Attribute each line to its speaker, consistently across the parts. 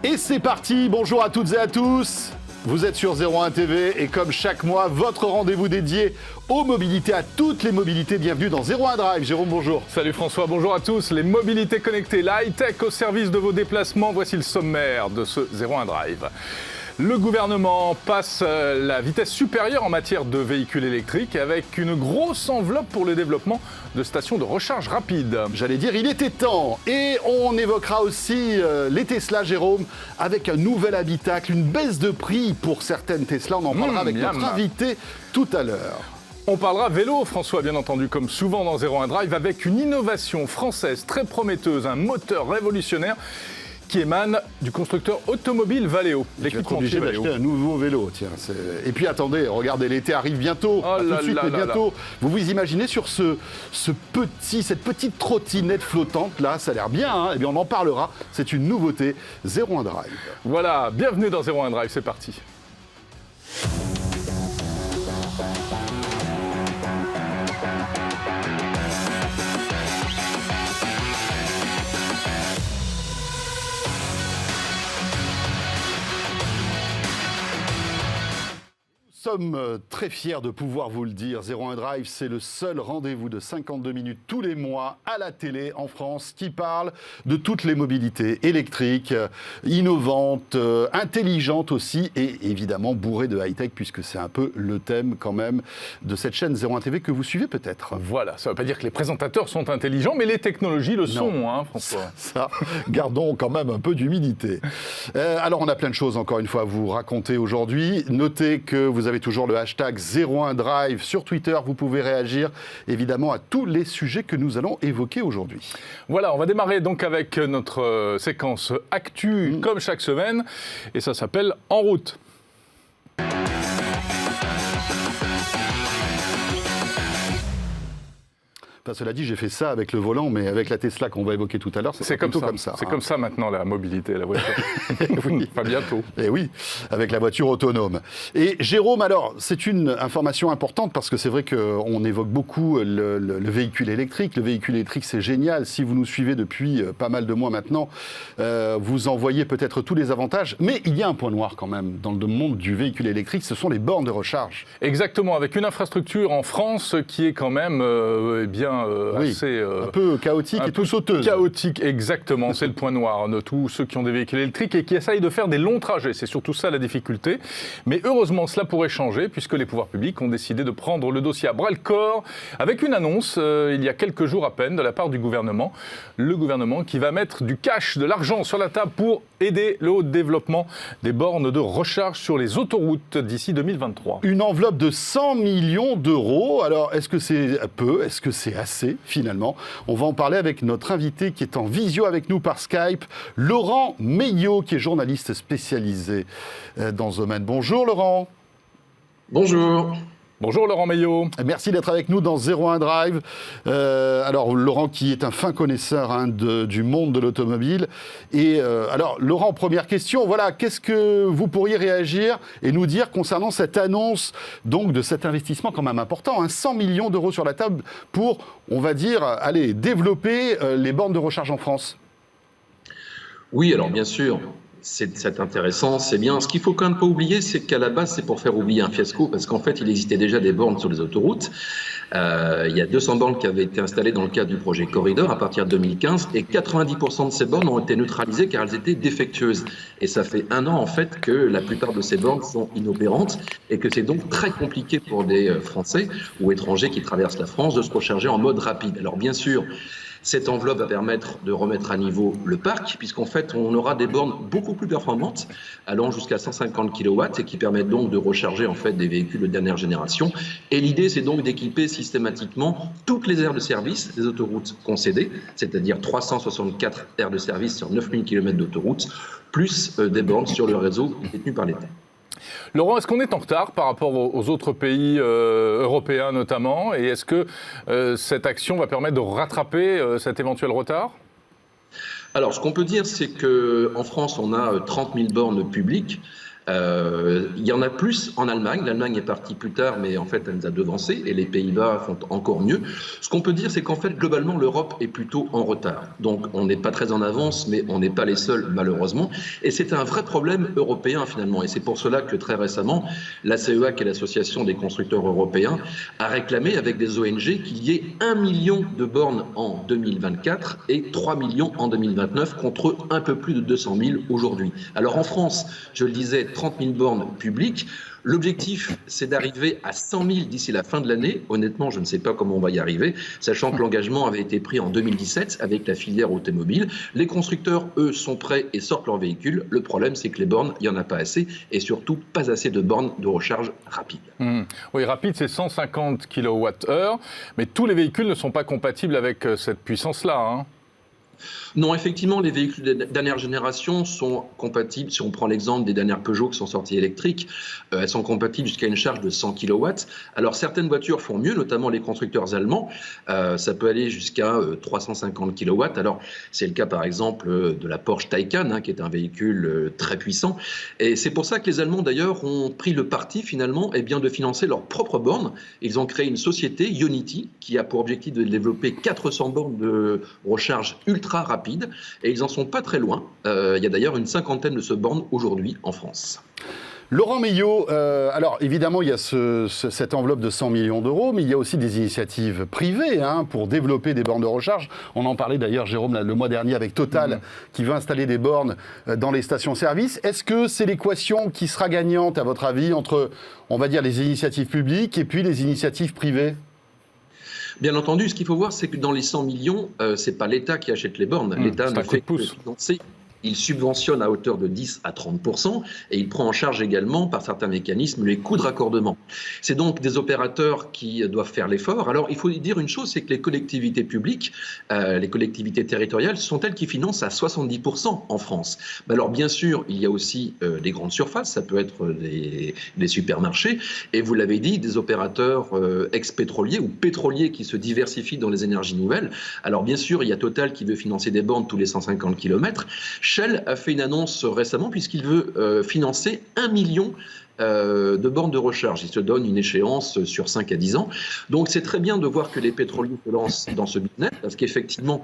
Speaker 1: Et c'est parti, bonjour à toutes et à tous. Vous êtes sur 01 TV et comme chaque mois, votre rendez-vous dédié aux mobilités, à toutes les mobilités. Bienvenue dans 01 Drive. Jérôme, bonjour.
Speaker 2: Salut François, bonjour à tous. Les mobilités connectées, la high-tech au service de vos déplacements. Voici le sommaire de ce 01 Drive. Le gouvernement passe la vitesse supérieure en matière de véhicules électriques avec une grosse enveloppe pour le développement de stations de recharge rapide.
Speaker 1: J'allais dire, il était temps. Et on évoquera aussi les Tesla, Jérôme, avec un nouvel habitacle, une baisse de prix pour certaines Tesla. On en parlera avec notre invité tout à l'heure.
Speaker 2: On parlera vélo, François, bien entendu, comme souvent dans 01 Drive, avec une innovation française très prometteuse, un moteur révolutionnaire qui émane du constructeur automobile Valeo.
Speaker 1: Tu vas être obligé d'acheter un nouveau vélo, tiens. Et puis attendez, regardez, l'été arrive bientôt.
Speaker 2: Oh
Speaker 1: tout
Speaker 2: là
Speaker 1: de suite,
Speaker 2: là
Speaker 1: mais
Speaker 2: là
Speaker 1: bientôt. Vous vous imaginez sur cette petite trottinette flottante là, ça a l'air bien, hein. Eh bien on en parlera. C'est une nouveauté. 01 Drive.
Speaker 2: Voilà, bienvenue dans 01 Drive, c'est parti.
Speaker 1: Nous sommes très fiers de pouvoir vous le dire. 01 Drive, c'est le seul rendez-vous de 52 minutes tous les mois à la télé en France qui parle de toutes les mobilités électriques, innovantes, intelligentes aussi et évidemment bourrées de high-tech puisque c'est un peu le thème quand même de cette chaîne 01 TV que vous suivez peut-être.
Speaker 2: Voilà, ça ne veut pas dire que les présentateurs sont intelligents, mais les technologies le sont, hein, François.
Speaker 1: Ça, gardons quand même un peu d'humilité. Alors on a plein de choses encore une fois à vous raconter aujourd'hui. Notez que vous avez toujours le hashtag 01 Drive sur Twitter. Vous pouvez réagir évidemment à tous les sujets que nous allons évoquer aujourd'hui.
Speaker 2: Voilà, on va démarrer donc avec notre séquence Actu comme chaque semaine et ça s'appelle En route.
Speaker 1: Enfin, cela dit, j'ai fait ça avec le volant, mais avec la Tesla qu'on va évoquer tout à l'heure, c'est plutôt comme ça.
Speaker 2: C'est comme ça maintenant la mobilité, la voiture.
Speaker 1: Oui.
Speaker 2: Enfin, bientôt.
Speaker 1: Et oui, avec la voiture autonome. Et Jérôme, alors, c'est une information importante parce que c'est vrai qu'on évoque beaucoup le véhicule électrique. Le véhicule électrique, c'est génial. Si vous nous suivez depuis pas mal de mois maintenant, vous en voyez peut-être tous les avantages. Mais il y a un point noir quand même dans le monde du véhicule électrique, ce sont les bornes de recharge.
Speaker 2: Exactement, avec une infrastructure en France qui est quand même assez...
Speaker 1: un peu chaotique et tout sauteuse.
Speaker 2: Chaotique, exactement, c'est le point noir de tous ceux qui ont des véhicules électriques et qui essayent de faire des longs trajets. C'est surtout ça la difficulté. Mais heureusement, cela pourrait changer puisque les pouvoirs publics ont décidé de prendre le dossier à bras-le-corps avec une annonce il y a quelques jours à peine de la part du gouvernement. Le gouvernement qui va mettre du cash, de l'argent sur la table pour aider le haut développement des bornes de recharge sur les autoroutes d'ici 2023.
Speaker 1: Une enveloppe de 100 millions d'euros. Alors, est-ce que c'est peu? Est-ce que c'est assez, finalement? On va en parler avec notre invité qui est en visio avec nous par Skype, Laurent Meillot, qui est journaliste spécialisé dans ce domaine. Bonjour Laurent.
Speaker 3: Bonjour.
Speaker 2: Bonjour Laurent Meillot.
Speaker 1: Merci d'être avec nous dans 01 Drive. Alors Laurent qui est un fin connaisseur du monde de l'automobile. Et alors Laurent, première question, voilà, qu'est-ce que vous pourriez réagir et nous dire concernant cette annonce donc de cet investissement quand même important, 100 millions d'euros sur la table pour, on va dire, aller développer les bornes de recharge en France?
Speaker 3: Oui, alors bien sûr. C'est intéressant, c'est bien. Ce qu'il faut quand même pas oublier, c'est qu'à la base, c'est pour faire oublier un fiasco, parce qu'en fait, il existait déjà des bornes sur les autoroutes. Il y a 200 bornes qui avaient été installées dans le cadre du projet Corridor à partir de 2015, et 90% de ces bornes ont été neutralisées car elles étaient défectueuses. Et ça fait 1 an, en fait, que la plupart de ces bornes sont inopérantes, et que c'est donc très compliqué pour des Français ou étrangers qui traversent la France de se recharger en mode rapide. Alors bien sûr, cette enveloppe va permettre de remettre à niveau le parc, puisqu'en fait, on aura des bornes beaucoup plus performantes, allant jusqu'à 150 kW, et qui permettent donc de recharger en fait des véhicules de dernière génération. Et l'idée, c'est donc d'équiper systématiquement toutes les aires de service des autoroutes concédées, c'est-à-dire 364 aires de service sur 9000 km d'autoroute, plus des bornes sur le réseau détenu par l'État.
Speaker 2: Laurent, est-ce qu'on est en retard par rapport aux autres pays européens notamment? Et est-ce que cette action va permettre de rattraper cet éventuel retard?
Speaker 3: Alors, ce qu'on peut dire, c'est qu'en France, on a 30 000 bornes publiques. Il y en a plus en Allemagne. L'Allemagne est partie plus tard, mais en fait, elle nous a devancés et les Pays-Bas font encore mieux. Ce qu'on peut dire, c'est qu'en fait, globalement, l'Europe est plutôt en retard. Donc, on n'est pas très en avance, mais on n'est pas les seuls, malheureusement. Et c'est un vrai problème européen, finalement. Et c'est pour cela que très récemment, la CEA, qui est l'association des constructeurs européens, a réclamé avec des ONG qu'il y ait 1 million de bornes en 2024 et 3 millions en 2029 contre un peu plus de 200 000 aujourd'hui. Alors en France, je le disais, 30 000 bornes publiques. L'objectif, c'est d'arriver à 100 000 d'ici la fin de l'année. Honnêtement, je ne sais pas comment on va y arriver, sachant que l'engagement avait été pris en 2017 avec la filière automobile. Les constructeurs, eux, sont prêts et sortent leurs véhicules. Le problème, c'est que les bornes, il n'y en a pas assez, et surtout pas assez de bornes de recharge rapide.
Speaker 2: Oui, rapide, c'est 150 kWh, mais tous les véhicules ne sont pas compatibles avec cette puissance-là, hein.
Speaker 3: Non, effectivement, les véhicules de dernière génération sont compatibles. Si on prend l'exemple des dernières Peugeot qui sont sorties électriques, elles sont compatibles jusqu'à une charge de 100 kW. Alors, certaines voitures font mieux, notamment les constructeurs allemands. Ça peut aller jusqu'à 350 kW. Alors, c'est le cas, par exemple, de la Porsche Taycan, hein, qui est un véhicule très puissant. Et c'est pour ça que les Allemands, d'ailleurs, ont pris le parti, finalement, de financer leurs propres bornes. Ils ont créé une société, Ionity, qui a pour objectif de développer 400 bornes de recharge ultra rapide. Et ils n'en sont pas très loin. Il y a d'ailleurs une cinquantaine de ces bornes aujourd'hui en France.
Speaker 1: Laurent Meillot, alors évidemment il y a cette enveloppe de 100 millions d'euros, mais il y a aussi des initiatives privées pour développer des bornes de recharge. On en parlait d'ailleurs, Jérôme, le mois dernier avec Total, qui veut installer des bornes dans les stations-service. Est-ce que c'est l'équation qui sera gagnante, à votre avis, entre, on va dire, les initiatives publiques et puis les initiatives privées ?
Speaker 3: Bien entendu, ce qu'il faut voir, c'est que dans les 100 millions, c'est pas l'État qui achète les bornes. L'État ne fait que financer. Il subventionne à hauteur de 10 à 30% et il prend en charge également, par certains mécanismes, les coûts de raccordement. C'est donc des opérateurs qui doivent faire l'effort. Alors, il faut dire une chose, c'est que les collectivités publiques, les collectivités territoriales, sont elles qui financent à 70% en France. Mais alors, bien sûr, il y a aussi des grandes surfaces, ça peut être des supermarchés, et vous l'avez dit, des opérateurs ex-pétroliers ou pétroliers qui se diversifient dans les énergies nouvelles. Alors, bien sûr, il y a Total qui veut financer des bornes tous les 150 km. Shell a fait une annonce récemment puisqu'il veut financer 1 million de bornes de recharge. Il se donne une échéance sur 5 à 10 ans. Donc c'est très bien de voir que les pétroliers se lancent dans ce business parce qu'effectivement,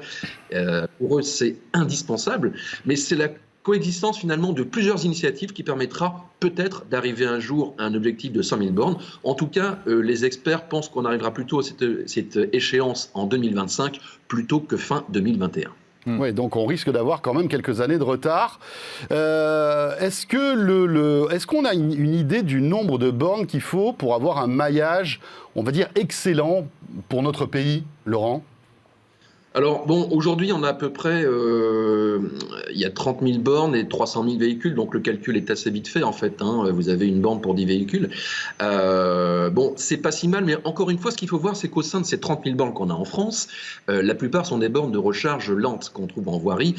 Speaker 3: pour eux, c'est indispensable. Mais c'est la coexistence finalement de plusieurs initiatives qui permettra peut-être d'arriver un jour à un objectif de 100 000 bornes. En tout cas, les experts pensent qu'on arrivera plutôt à cette échéance en 2025 plutôt que fin 2021.
Speaker 1: Oui, donc on risque d'avoir quand même quelques années de retard. Est-ce qu'on a une idée du nombre de bornes qu'il faut pour avoir un maillage, on va dire, excellent pour notre pays, Laurent ?
Speaker 3: Alors, bon, aujourd'hui, on a à peu près, il y a 30 000 bornes et 300 000 véhicules, donc le calcul est assez vite fait, en fait. Vous avez une borne pour 10 véhicules. Bon, c'est pas si mal, mais encore une fois, ce qu'il faut voir, c'est qu'au sein de ces 30 000 bornes qu'on a en France, la plupart sont des bornes de recharge lentes qu'on trouve en voirie.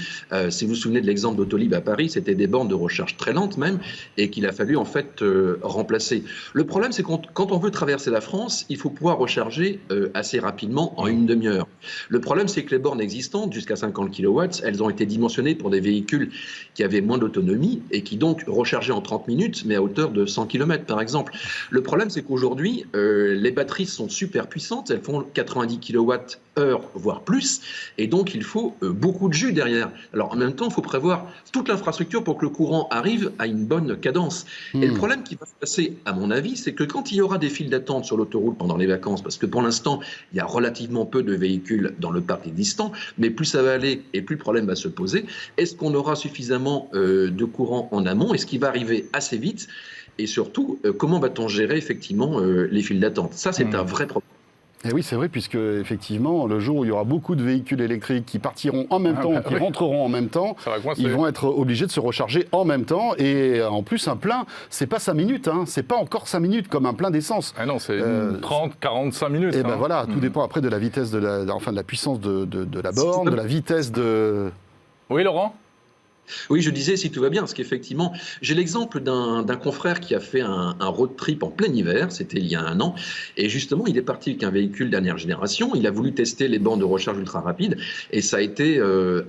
Speaker 3: Si vous vous souvenez de l'exemple d'Autolib à Paris, c'était des bornes de recharge très lentes même, et qu'il a fallu, en fait, remplacer. Le problème, c'est que quand on veut traverser la France, il faut pouvoir recharger assez rapidement, en une demi-heure. Le problème, c'est que les bornes existantes, jusqu'à 50 kW, elles ont été dimensionnées pour des véhicules qui avaient moins d'autonomie et qui donc rechargeaient en 30 minutes, mais à hauteur de 100 km par exemple. Le problème, c'est qu'aujourd'hui, les batteries sont super puissantes, elles font 90 kWh, voire plus, et donc il faut beaucoup de jus derrière. Alors en même temps, il faut prévoir toute l'infrastructure pour que le courant arrive à une bonne cadence. Et le problème qui va se passer, à mon avis, c'est que quand il y aura des files d'attente sur l'autoroute pendant les vacances, parce que pour l'instant, il y a relativement peu de véhicules dans le parc existant, mais plus ça va aller et plus le problème va se poser. Est-ce qu'on aura suffisamment de courant en amont? Est-ce qu'il va arriver assez vite? Et surtout, comment va-t-on gérer effectivement les files d'attente? Ça, c'est un vrai problème.
Speaker 1: Et oui, c'est vrai, puisque effectivement, le jour où il y aura beaucoup de véhicules électriques qui partiront en même temps, qui rentreront en même temps, ils vont être obligés de se recharger en même temps. Et en plus, un plein, c'est pas 5 minutes, c'est pas encore 5 minutes comme un plein d'essence.
Speaker 2: Ah non, c'est 30, 45 minutes.
Speaker 1: Et ben voilà, tout dépend après de la vitesse de la puissance de la borne, de la vitesse de...
Speaker 2: Oui, Laurent ?
Speaker 3: Oui, je disais si tout va bien, parce qu'effectivement, j'ai l'exemple d'un confrère qui a fait un road trip en plein hiver, c'était il y a 1 an, et justement, il est parti avec un véhicule dernière génération, il a voulu tester les bornes de recharge ultra rapide, et ça a été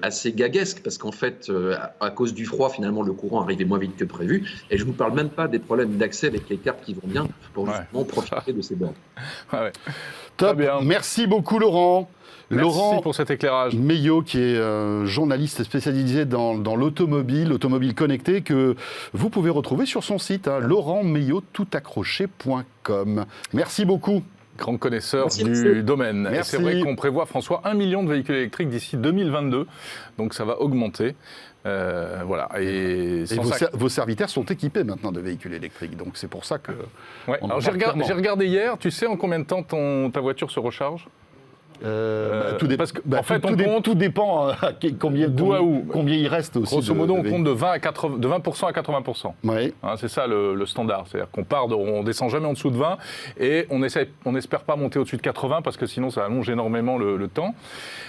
Speaker 3: assez gaguesque, parce qu'en fait, à cause du froid, finalement, le courant arrivait moins vite que prévu, et je ne vous parle même pas des problèmes d'accès avec les cartes qui vont bien, pour justement profiter de ces bornes.
Speaker 2: Ouais.
Speaker 1: Top,
Speaker 2: Très bien.
Speaker 1: merci beaucoup Laurent.
Speaker 2: Merci
Speaker 1: Laurent
Speaker 2: pour cet éclairage.
Speaker 1: Meillot, qui est journaliste spécialisé dans l'automobile connectée, que vous pouvez retrouver sur son site, laurentmeillottoutaccroché.com. Merci beaucoup.
Speaker 2: Grand connaisseur
Speaker 3: Merci,
Speaker 2: du
Speaker 3: monsieur.
Speaker 2: domaine.
Speaker 1: Merci.
Speaker 2: Et c'est vrai qu'on prévoit, François, 1 million de véhicules électriques d'ici 2022. Donc ça va augmenter. Voilà. Et
Speaker 1: vos serviteurs sont équipés maintenant de véhicules électriques. Donc c'est pour ça que...
Speaker 2: Ouais. Alors j'ai regardé hier, tu sais en combien de temps ta voiture se recharge ?
Speaker 1: Tout dépend.
Speaker 2: Parce qu'en fait, on compte
Speaker 1: tout dépend combien il reste aussi.
Speaker 2: Grosso modo, on compte de 20% à 80%.
Speaker 1: Oui.
Speaker 2: Hein, c'est ça le standard. C'est-à-dire qu'on on descend jamais en dessous de 20 et on n'espère pas monter au-dessus de 80 parce que sinon ça allonge énormément le temps.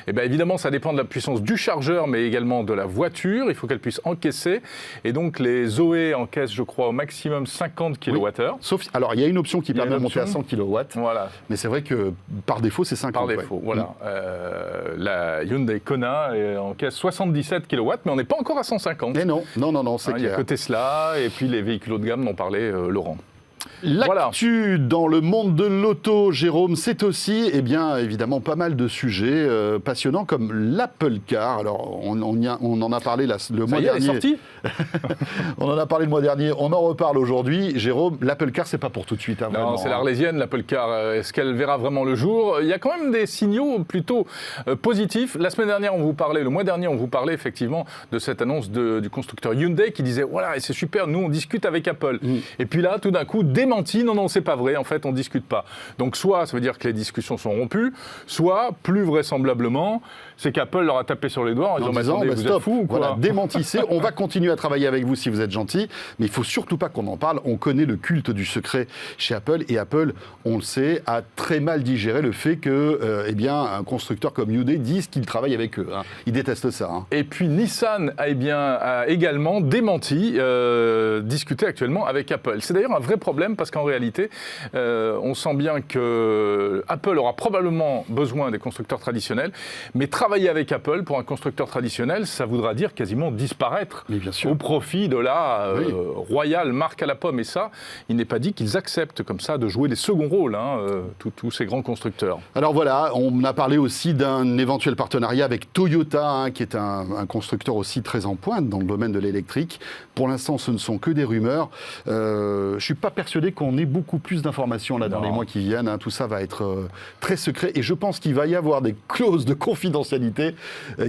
Speaker 2: Et bien évidemment, ça dépend de la puissance du chargeur, mais également de la voiture. Il faut qu'elle puisse encaisser. Et donc les Zoé encaissent, je crois, au maximum 50 kWh.
Speaker 1: Oui. Sauf, alors il y a une option qui permet de monter à 100 kW.
Speaker 2: Voilà.
Speaker 1: Mais c'est vrai que par défaut, c'est 50.
Speaker 2: Par défaut, voilà. La Hyundai Kona encaisse 77 kW, mais on n'est pas encore à 150.
Speaker 1: Mais non, c'est clair.
Speaker 2: Il n'y a que Tesla et puis les véhicules haut de gamme dont parlait Laurent.
Speaker 1: L'actu dans le monde de l'auto, Jérôme, c'est aussi, évidemment, pas mal de sujets passionnants comme l'Apple Car. Alors, on en a parlé le mois dernier.
Speaker 2: Elle est sortie.
Speaker 1: On en a parlé le mois dernier, on en reparle aujourd'hui. Jérôme, l'Apple Car, c'est pas pour tout de suite.
Speaker 2: Non, c'est l'Arlésienne, l'Apple Car. Est-ce qu'elle verra vraiment le jour ? Il y a quand même des signaux plutôt positifs. La semaine dernière, le mois dernier, on vous parlait effectivement de cette annonce du constructeur Hyundai qui disait, voilà, c'est super, nous on discute avec Apple. Et puis là, tout d'un coup, démenti, non, c'est pas vrai, en fait, on discute pas. Donc soit ça veut dire que les discussions sont rompues, soit, plus vraisemblablement, c'est qu'Apple leur a tapé sur les doigts en disant, attendez, vous êtes fous ou quoi ?
Speaker 1: Voilà, démentissez, on va continuer à travailler avec vous si vous êtes gentil, mais il faut surtout pas qu'on en parle. On connaît le culte du secret chez Apple, et Apple, on le sait, a très mal digéré le fait que, un constructeur comme Hyundai dise qu'il travaille avec eux. Ils détestent ça.
Speaker 2: Et puis Nissan a également démenti, discuter actuellement avec Apple. C'est d'ailleurs un vrai problème parce qu'en réalité, on sent bien que Apple aura probablement besoin des constructeurs traditionnels, mais travailler avec Apple pour un constructeur traditionnel, ça voudra dire quasiment disparaître au profit de la royale marque à la pomme. Et ça, il n'est pas dit qu'ils acceptent comme ça de jouer les seconds rôles, tous ces grands constructeurs.
Speaker 1: Alors voilà, on a parlé aussi d'un éventuel partenariat avec Toyota, qui est un constructeur aussi très en pointe dans le domaine de l'électrique. Pour l'instant, ce ne sont que des rumeurs. Je ne suis pas persuadé qu'on ait beaucoup plus d'informations là dans les mois qui viennent. Tout ça va être très secret et je pense qu'il va y avoir des clauses de confidentialité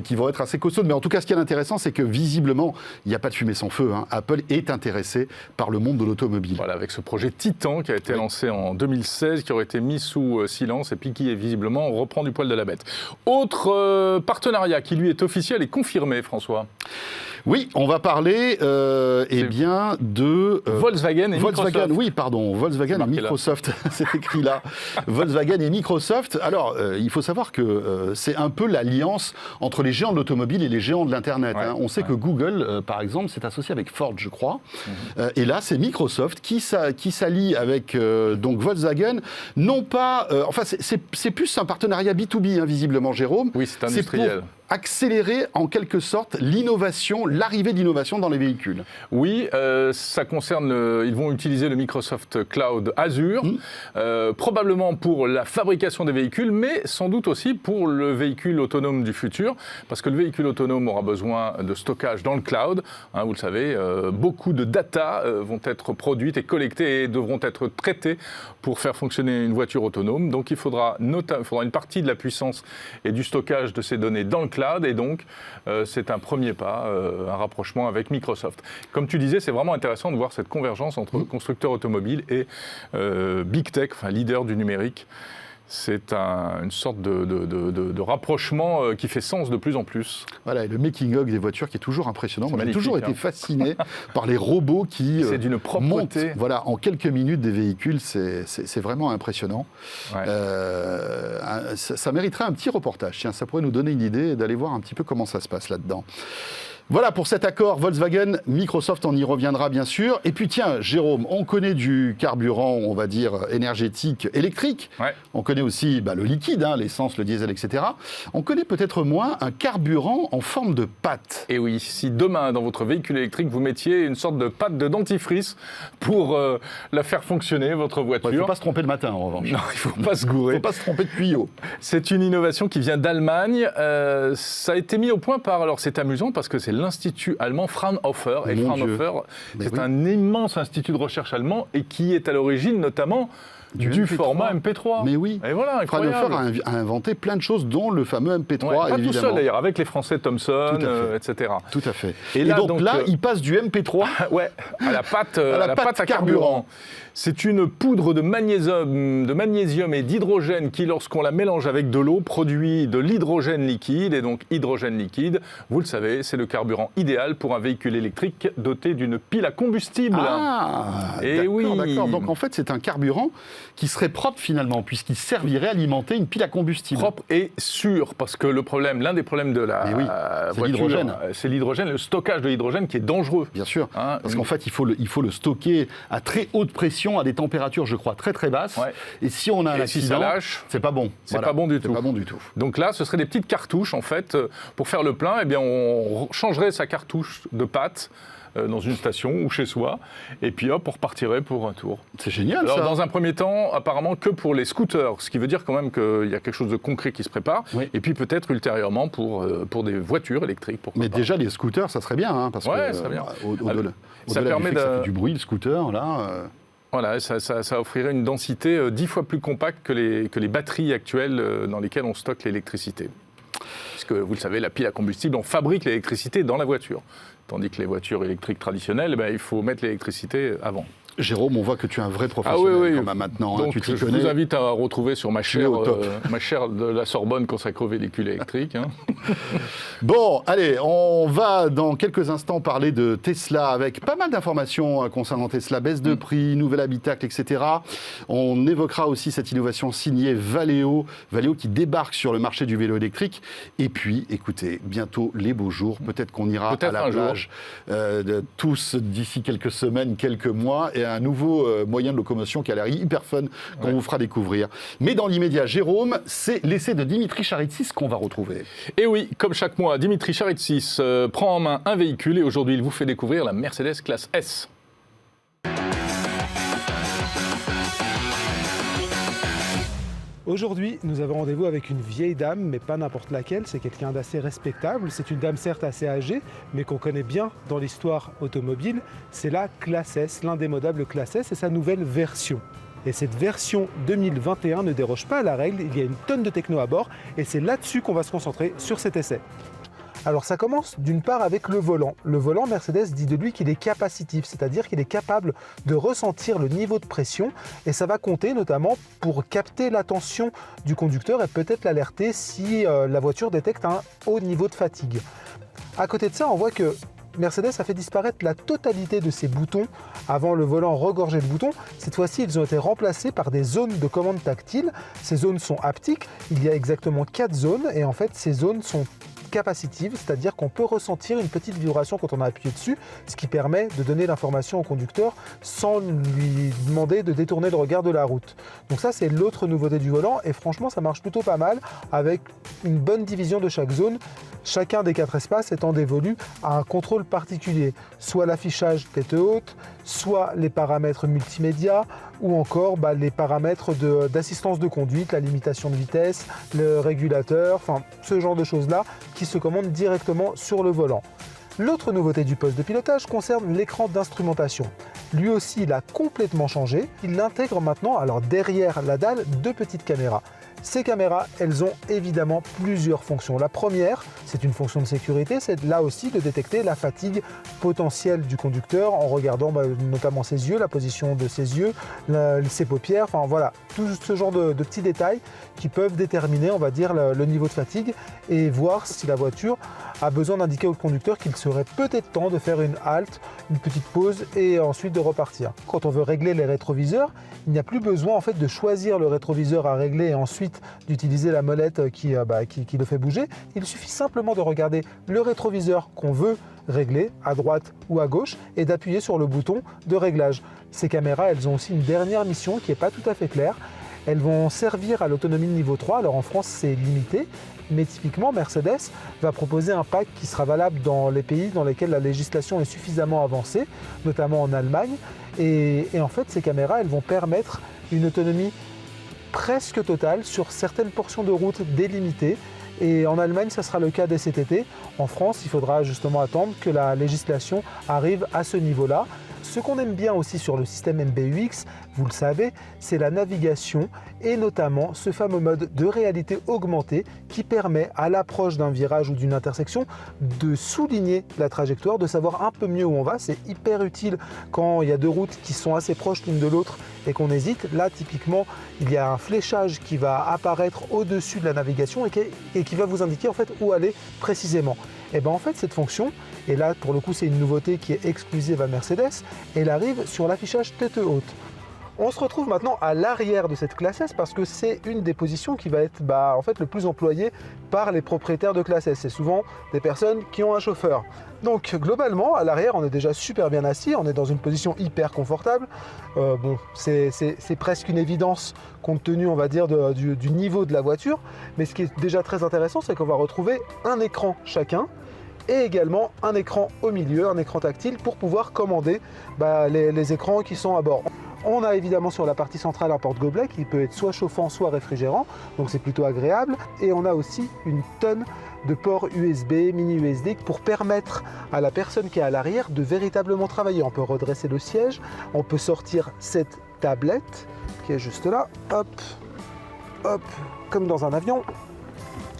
Speaker 1: qui vont être assez costaudes. Mais en tout cas, ce qui est intéressant, c'est que visiblement, il n'y a pas de fumée sans feu. Apple est intéressé par le monde de l'automobile.
Speaker 2: Voilà, avec ce projet Titan qui a été lancé en 2016, qui aurait été mis sous silence et puis qui est visiblement reprend du poil de la bête. Autre partenariat qui lui est officiel et confirmé, François.
Speaker 1: Oui, on va parler de
Speaker 2: Volkswagen et Microsoft.
Speaker 1: Oui, pardon, Volkswagen et Microsoft, c'est écrit là. Volkswagen et Microsoft. Alors, il faut savoir que c'est un peu l'alliance entre les géants de l'automobile et les géants de l'Internet. On sait que Google, par exemple, s'est associé avec Ford, je crois. Et là, c'est Microsoft qui s'allie avec donc Volkswagen. Non pas... c'est plus un partenariat B2B, visiblement, Jérôme.
Speaker 2: Oui, c'est industriel.
Speaker 1: Accélérer en quelque sorte l'arrivée d'innovation dans les véhicules.
Speaker 2: Oui, ça concerne, ils vont utiliser le Microsoft Cloud Azure, probablement pour la fabrication des véhicules, mais sans doute aussi pour le véhicule autonome du futur, parce que le véhicule autonome aura besoin de stockage dans le cloud. Vous le savez, beaucoup de data vont être produites et collectées et devront être traitées pour faire fonctionner une voiture autonome. Donc il faudra une partie de la puissance et du stockage de ces données dans le cloud, et donc c'est un premier pas, un rapprochement avec Microsoft. Comme tu disais, c'est vraiment intéressant de voir cette convergence entre constructeurs automobiles et Big Tech, leader du numérique. C'est une sorte de rapprochement qui fait sens de plus en plus.
Speaker 1: Voilà, et le making-of des voitures qui est toujours impressionnant. Moi, j'ai toujours été fasciné par les robots qui
Speaker 2: c'est d'une propreté.
Speaker 1: Montent en quelques minutes des véhicules. C'est vraiment impressionnant.
Speaker 2: Ouais.
Speaker 1: Ça mériterait un petit reportage. Tiens, ça pourrait nous donner une idée d'aller voir un petit peu comment ça se passe là-dedans. Voilà pour cet accord Volkswagen, Microsoft, on y reviendra bien sûr. Et puis tiens, Jérôme, on connaît du carburant, on va dire, énergétique, électrique.
Speaker 2: Ouais.
Speaker 1: On connaît aussi le liquide, l'essence, le diesel, etc. On connaît peut-être moins un carburant en forme de pâte.
Speaker 2: Et oui, si demain, dans votre véhicule électrique, vous mettiez une sorte de pâte de dentifrice pour la faire fonctionner, votre voiture.
Speaker 1: Il ne faut pas se tromper le matin, en revanche.
Speaker 2: Non, il ne faut pas se gourer.
Speaker 1: Il ne faut pas se tromper de tuyau.
Speaker 2: C'est une innovation qui vient d'Allemagne. Ça a été mis au point par... Alors, c'est amusant parce que c'est l'Institut allemand Fraunhofer. Et Fraunhofer, c'est un immense institut de recherche allemand et qui est à l'origine notamment du format MP3.
Speaker 1: Mais oui.
Speaker 2: Et voilà,
Speaker 1: Fraunhofer a inventé plein de choses, dont le fameux MP3,
Speaker 2: pas
Speaker 1: évidemment.
Speaker 2: tout seul d'ailleurs, avec les Français Thomson, etc.
Speaker 1: Tout à fait.
Speaker 2: Et
Speaker 1: donc là, il passe du MP3
Speaker 2: à la pâte, à carburant. C'est une poudre de magnésium et d'hydrogène qui, lorsqu'on la mélange avec de l'eau, produit de l'hydrogène liquide. Et donc, hydrogène liquide, vous le savez, c'est le carburant idéal pour un véhicule électrique doté d'une pile à combustible.
Speaker 1: Ah,
Speaker 2: et
Speaker 1: d'accord. Donc, en fait, c'est un carburant qui serait propre, finalement, puisqu'il servirait à alimenter une pile à combustible.
Speaker 2: Propre et sûr, parce que l'un des problèmes de la voiture, c'est l'hydrogène, le stockage de l'hydrogène qui est dangereux.
Speaker 1: Bien sûr, parce qu'en fait, il faut le stocker à très haute pression, à des températures, je crois, très très basses. Ouais. Et si on a un accident,
Speaker 2: si ça lâche,
Speaker 1: c'est pas bon.
Speaker 2: C'est pas bon du tout. Donc là, ce seraient des petites cartouches, en fait. Pour faire le plein, eh bien, on changerait sa cartouche de pâte dans une station ou chez soi, et puis hop, on repartirait pour un tour.
Speaker 1: C'est génial.
Speaker 2: Alors,
Speaker 1: ça.
Speaker 2: Dans un premier temps, apparemment que pour les scooters, ce qui veut dire quand même qu'il y a quelque chose de concret qui se prépare, et puis peut-être ultérieurement pour des voitures électriques.
Speaker 1: Mais déjà, les scooters, ça serait bien, parce que
Speaker 2: ça serait bien.
Speaker 1: Ça permet ça fait du bruit, le scooter, là...
Speaker 2: Voilà, ça offrirait une densité 10 fois plus compacte que les batteries actuelles dans lesquelles on stocke l'électricité. Puisque, vous le savez, la pile à combustible, on fabrique l'électricité dans la voiture. Tandis que les voitures électriques traditionnelles, il faut mettre l'électricité avant.
Speaker 1: Jérôme, on voit que tu es un vrai professionnel
Speaker 2: oui.
Speaker 1: Maintenant.
Speaker 2: Donc,
Speaker 1: tu t'y
Speaker 2: je
Speaker 1: connais.
Speaker 2: vous invite à retrouver sur ma chaire de la Sorbonne consacrée aux véhicules électriques.
Speaker 1: Bon, allez, on va dans quelques instants parler de Tesla avec pas mal d'informations concernant Tesla, baisse de prix, nouvel habitacle, etc. On évoquera aussi cette innovation signée Valeo qui débarque sur le marché du vélo électrique. Et puis, écoutez, bientôt les beaux jours. Peut-être qu'on ira à la plage tous d'ici quelques semaines, quelques mois. Et un nouveau moyen de locomotion qui a l'air hyper fun qu'on vous fera découvrir. Mais dans l'immédiat, Jérôme, c'est l'essai de Dimitri Charitsys qu'on va retrouver.
Speaker 2: Et oui, comme chaque mois, Dimitri Charitsys prend en main un véhicule et aujourd'hui, il vous fait découvrir la Mercedes classe S.
Speaker 4: Aujourd'hui, nous avons rendez-vous avec une vieille dame, mais pas n'importe laquelle, c'est quelqu'un d'assez respectable. C'est une dame certes assez âgée, mais qu'on connaît bien dans l'histoire automobile. C'est la classe S, l'indémodable classe S et sa nouvelle version. Et cette version 2021 ne déroge pas à la règle, il y a une tonne de techno à bord et c'est là-dessus qu'on va se concentrer sur cet essai. Alors ça commence d'une part avec le volant. Le volant, Mercedes dit de lui qu'il est capacitif, c'est-à-dire qu'il est capable de ressentir le niveau de pression et ça va compter notamment pour capter l'attention du conducteur et peut-être l'alerter si la voiture détecte un haut niveau de fatigue. À côté de ça, on voit que Mercedes a fait disparaître la totalité de ses boutons. Avant, le volant regorgeait de boutons. Cette fois-ci, ils ont été remplacés par des zones de commande tactile. Ces zones sont haptiques. Il y a exactement 4 zones et en fait, ces zones sont capacitive, c'est-à-dire qu'on peut ressentir une petite vibration quand on a appuyé dessus, ce qui permet de donner l'information au conducteur sans lui demander de détourner le regard de la route. Donc ça, c'est l'autre nouveauté du volant et franchement, ça marche plutôt pas mal avec une bonne division de chaque zone, chacun des 4 espaces étant dévolu à un contrôle particulier, soit l'affichage tête haute, soit les paramètres multimédia ou encore les paramètres d'assistance de conduite, la limitation de vitesse, le régulateur, enfin ce genre de choses-là qui se commandent directement sur le volant. L'autre nouveauté du poste de pilotage concerne l'écran d'instrumentation. Lui aussi, il a complètement changé. Il intègre maintenant, alors derrière la dalle, 2 petites caméras. Ces caméras, elles ont évidemment plusieurs fonctions. La première, c'est une fonction de sécurité, c'est là aussi de détecter la fatigue potentielle du conducteur en regardant notamment ses yeux, la position de ses yeux, ses paupières, enfin voilà, tout ce genre de petits détails qui peuvent déterminer, on va dire, le niveau de fatigue et voir si la voiture a besoin d'indiquer au conducteur qu'il serait peut-être temps de faire une halte, une petite pause et ensuite de repartir. Quand on veut régler les rétroviseurs, il n'y a plus besoin en fait de choisir le rétroviseur à régler et ensuite évite d'utiliser la molette qui le fait bouger. Il suffit simplement de regarder le rétroviseur qu'on veut régler à droite ou à gauche et d'appuyer sur le bouton de réglage. Ces caméras, elles ont aussi une dernière mission qui n'est pas tout à fait claire. Elles vont servir à l'autonomie de niveau 3. Alors en France, c'est limité, mais typiquement, Mercedes va proposer un pack qui sera valable dans les pays dans lesquels la législation est suffisamment avancée, notamment en Allemagne. Et en fait, ces caméras, elles vont permettre une autonomie presque totale sur certaines portions de route délimitées. Et en Allemagne, ça sera le cas dès cet été. En France, il faudra justement attendre que la législation arrive à ce niveau-là. Ce qu'on aime bien aussi sur le système MBUX, vous le savez, c'est la navigation et notamment ce fameux mode de réalité augmentée qui permet à l'approche d'un virage ou d'une intersection de souligner la trajectoire, de savoir un peu mieux où on va. C'est hyper utile quand il y a deux routes qui sont assez proches l'une de l'autre et qu'on hésite. Là, typiquement, il y a un fléchage qui va apparaître au-dessus de la navigation et qui va vous indiquer en fait où aller précisément. Et bien en fait, cette fonction, et là pour le coup c'est une nouveauté qui est exclusive à Mercedes, elle arrive sur l'affichage tête haute. On se retrouve maintenant à l'arrière de cette classe S parce que c'est une des positions qui va être en fait, le plus employée par les propriétaires de classe S. C'est souvent des personnes qui ont un chauffeur. Donc globalement, à l'arrière, on est déjà super bien assis, on est dans une position hyper confortable. C'est presque une évidence compte tenu, on va dire, du niveau de la voiture. Mais ce qui est déjà très intéressant, c'est qu'on va retrouver un écran chacun et également un écran au milieu, un écran tactile pour pouvoir commander les écrans qui sont à bord. On a évidemment sur la partie centrale un porte-gobelet qui peut être soit chauffant, soit réfrigérant, donc c'est plutôt agréable. Et on a aussi une tonne de ports USB, mini USB pour permettre à la personne qui est à l'arrière de véritablement travailler. On peut redresser le siège, on peut sortir cette tablette qui est juste là, hop, hop, comme dans un avion,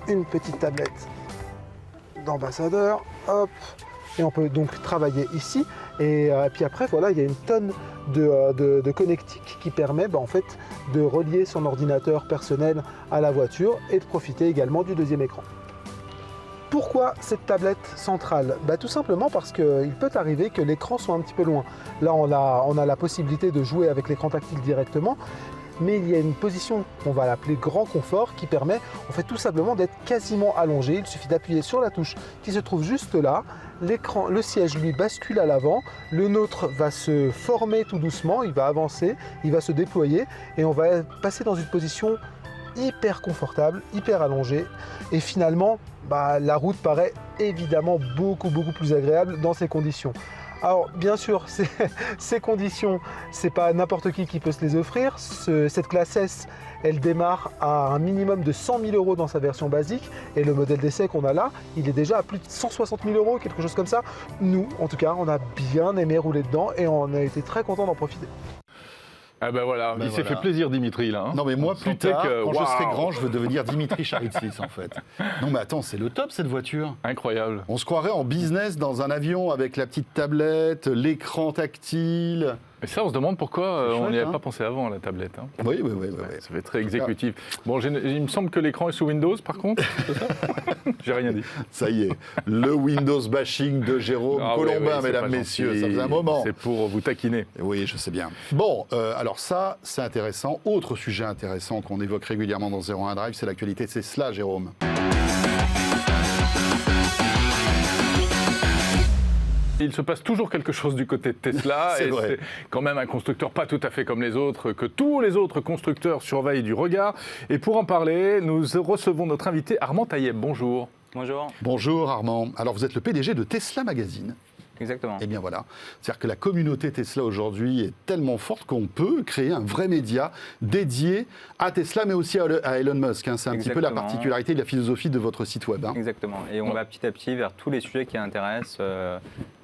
Speaker 4: une petite tablette d'ambassadeur, hop, et on peut donc travailler ici. Et puis après, voilà, il y a une tonne de connectique qui permet en fait, de relier son ordinateur personnel à la voiture et de profiter également du deuxième écran. Pourquoi cette tablette centrale ? Tout simplement parce qu'il peut arriver que l'écran soit un petit peu loin. Là, on a la possibilité de jouer avec l'écran tactile directement, mais il y a une position qu'on va l'appeler grand confort qui permet en fait tout simplement d'être quasiment allongé. Il suffit d'appuyer sur la touche qui se trouve juste là. L'écran, le siège lui bascule à l'avant, le nôtre va se former tout doucement, il va avancer, il va se déployer et on va passer dans une position hyper confortable, hyper allongée et finalement la route paraît évidemment beaucoup plus agréable dans ces conditions. Alors bien sûr, ces conditions, c'est pas n'importe qui peut se les offrir. Cette classe S, elle démarre à un minimum de 100 000 € dans sa version basique et le modèle d'essai qu'on a là, il est déjà à plus de 160 000 €, quelque chose comme ça. Nous, en tout cas, on a bien aimé rouler dedans et on a été très content d'en profiter.
Speaker 2: Ah voilà, il s'est fait plaisir Dimitri là.
Speaker 1: Non mais moi plus tard, quand je serai grand, je veux devenir Dimitri Charitsis en fait. Non mais attends, c'est le top cette voiture.
Speaker 2: Incroyable.
Speaker 1: On se croirait en business dans un avion avec la petite tablette, l'écran tactile.
Speaker 2: Et ça, on se demande pourquoi on n'y avait pas pensé avant, la tablette. Hein.
Speaker 1: Oui.
Speaker 2: Ça fait très exécutif. Bon, il me semble que l'écran est sous Windows, par contre, c'est ça? J'ai rien dit.
Speaker 1: Ça y est, le Windows bashing de Jérôme Colombin, mesdames, messieurs, ça faisait un moment.
Speaker 2: C'est pour vous taquiner.
Speaker 1: Oui, je sais bien. Bon, alors ça, c'est intéressant. Autre sujet intéressant qu'on évoque régulièrement dans 01 Drive, c'est l'actualité Tesla, Jérôme.
Speaker 2: Il se passe toujours quelque chose du côté de Tesla.
Speaker 1: C'est vrai.
Speaker 2: C'est quand même un constructeur pas tout à fait comme les autres, que tous les autres constructeurs surveillent du regard. Et pour en parler, nous recevons notre invité Armand Taïeb. Bonjour.
Speaker 5: Bonjour.
Speaker 1: Bonjour Armand. Alors vous êtes le PDG de Tesla Magazine.
Speaker 5: Exactement.
Speaker 1: Eh bien voilà, c'est-à-dire que la communauté Tesla aujourd'hui est tellement forte qu'on peut créer un vrai média dédié à Tesla, mais aussi à Elon Musk. Hein. C'est un petit peu la particularité de la philosophie de votre site web. Hein.
Speaker 5: Exactement. Et on va petit à petit vers tous les sujets qui intéressent